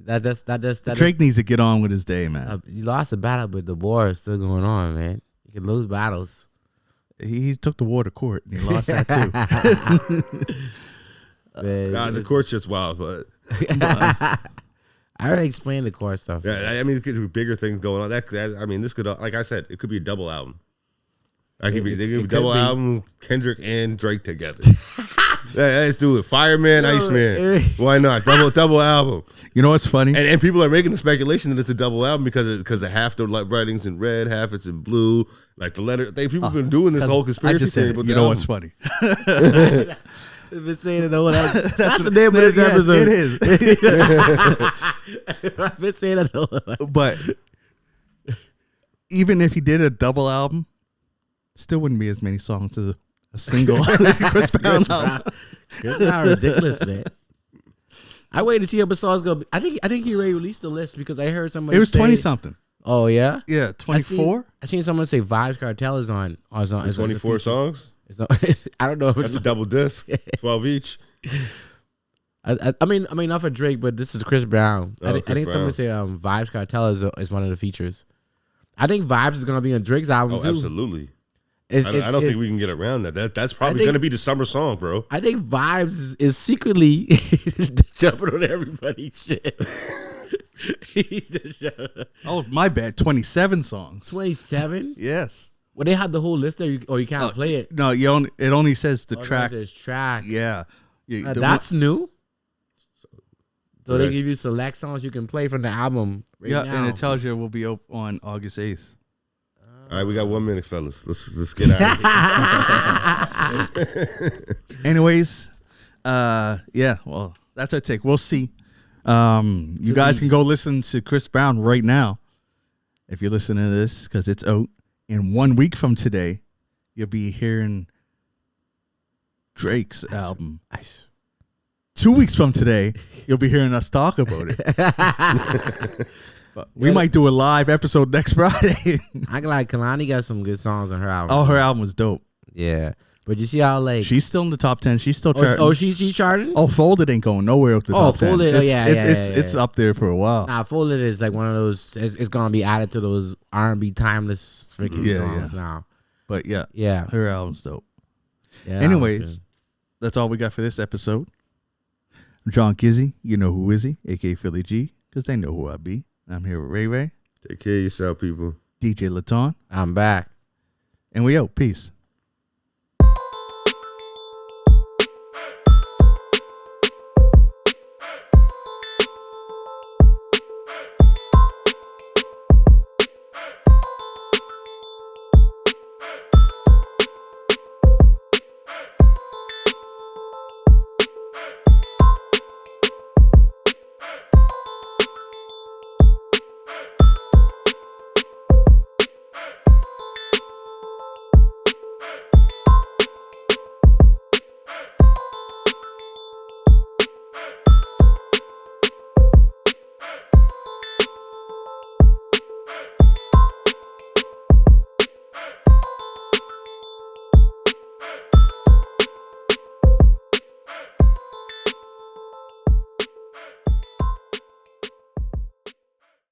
Drake needs to get on with his day, man. You lost the battle, but the war is still going on, man. You can lose battles. He took the war to court and he lost that too. The court's just wild, but I already explained the court stuff. Yeah, I mean, it could be bigger things going on. This could, like I said, it could be a double album. They could be double album, Kendrick and Drake together. Let's do it. Fireman, Iceman. Why not? Double album. You know what's funny? And people are making the speculation that it's a double album because of half the writing's in red, half it's in blue. Like the letter. People have been doing this whole conspiracy theory. You know what's funny? They've been saying it all. That's the name of this episode. It is. I've been saying it all. But even if he did a double album, still wouldn't be as many songs as a single Chris Brown album. It's not ridiculous, man. I wait to see how the songs go. I think he already released the list because I heard somebody. It was 20 something. Oh yeah, yeah, 24. I seen someone say Vibes Cartel is on. 24 songs. I don't know if That's a double disc, 12 each. I mean, not for Drake, but this is Chris Brown. Oh, I Chris think someone Brown. say Vibes Cartel is one of the features. I think Vibes is gonna be on Drake's album Oh, too. absolutely. It's, I don't think we can get around that. That's probably think- going to be the summer song, bro. I think Vibes is secretly jumping on everybody's shit. He's just Oh, my bad. 27 songs. 27. Yes. Well, they have the whole list there, or you can't play it. No, it only says the Oh, track. there's track. Yeah. That's new. So they Right. give you select songs you can play from the album right yeah, now. and it tells you it will be on August 8th. All right, we got 1 minute, fellas. Let's get out of here. Anyways, yeah, well, that's our take. We'll see. You guys can go listen to Chris Brown right now if you're listening to this because it's out. In 1 week from today, you'll be hearing Drake's album. Nice. 2 weeks from today, you'll be hearing us talk about it. We might do a live episode next Friday. I like Kalani got some good songs on her album. Oh, her album was dope. Yeah, but you see how like She's still in the top 10. She's still charting. she charting? Oh, Folded ain't going nowhere up the top 10. Folded, It's it's up there for a while. Nah, Folded is like one of those. It's gonna be added to those R&B timeless freaking songs now. But yeah, Yeah. her album's dope. Yeah. that was Anyways, good. that's all we got for this episode. I'm John Gizzy. You know who is he? A.K.A. Philly G, because they know who I be. I'm here with Ray Ray, Take care of yourself, people. DJ Laton, I'm back. and we out. Peace.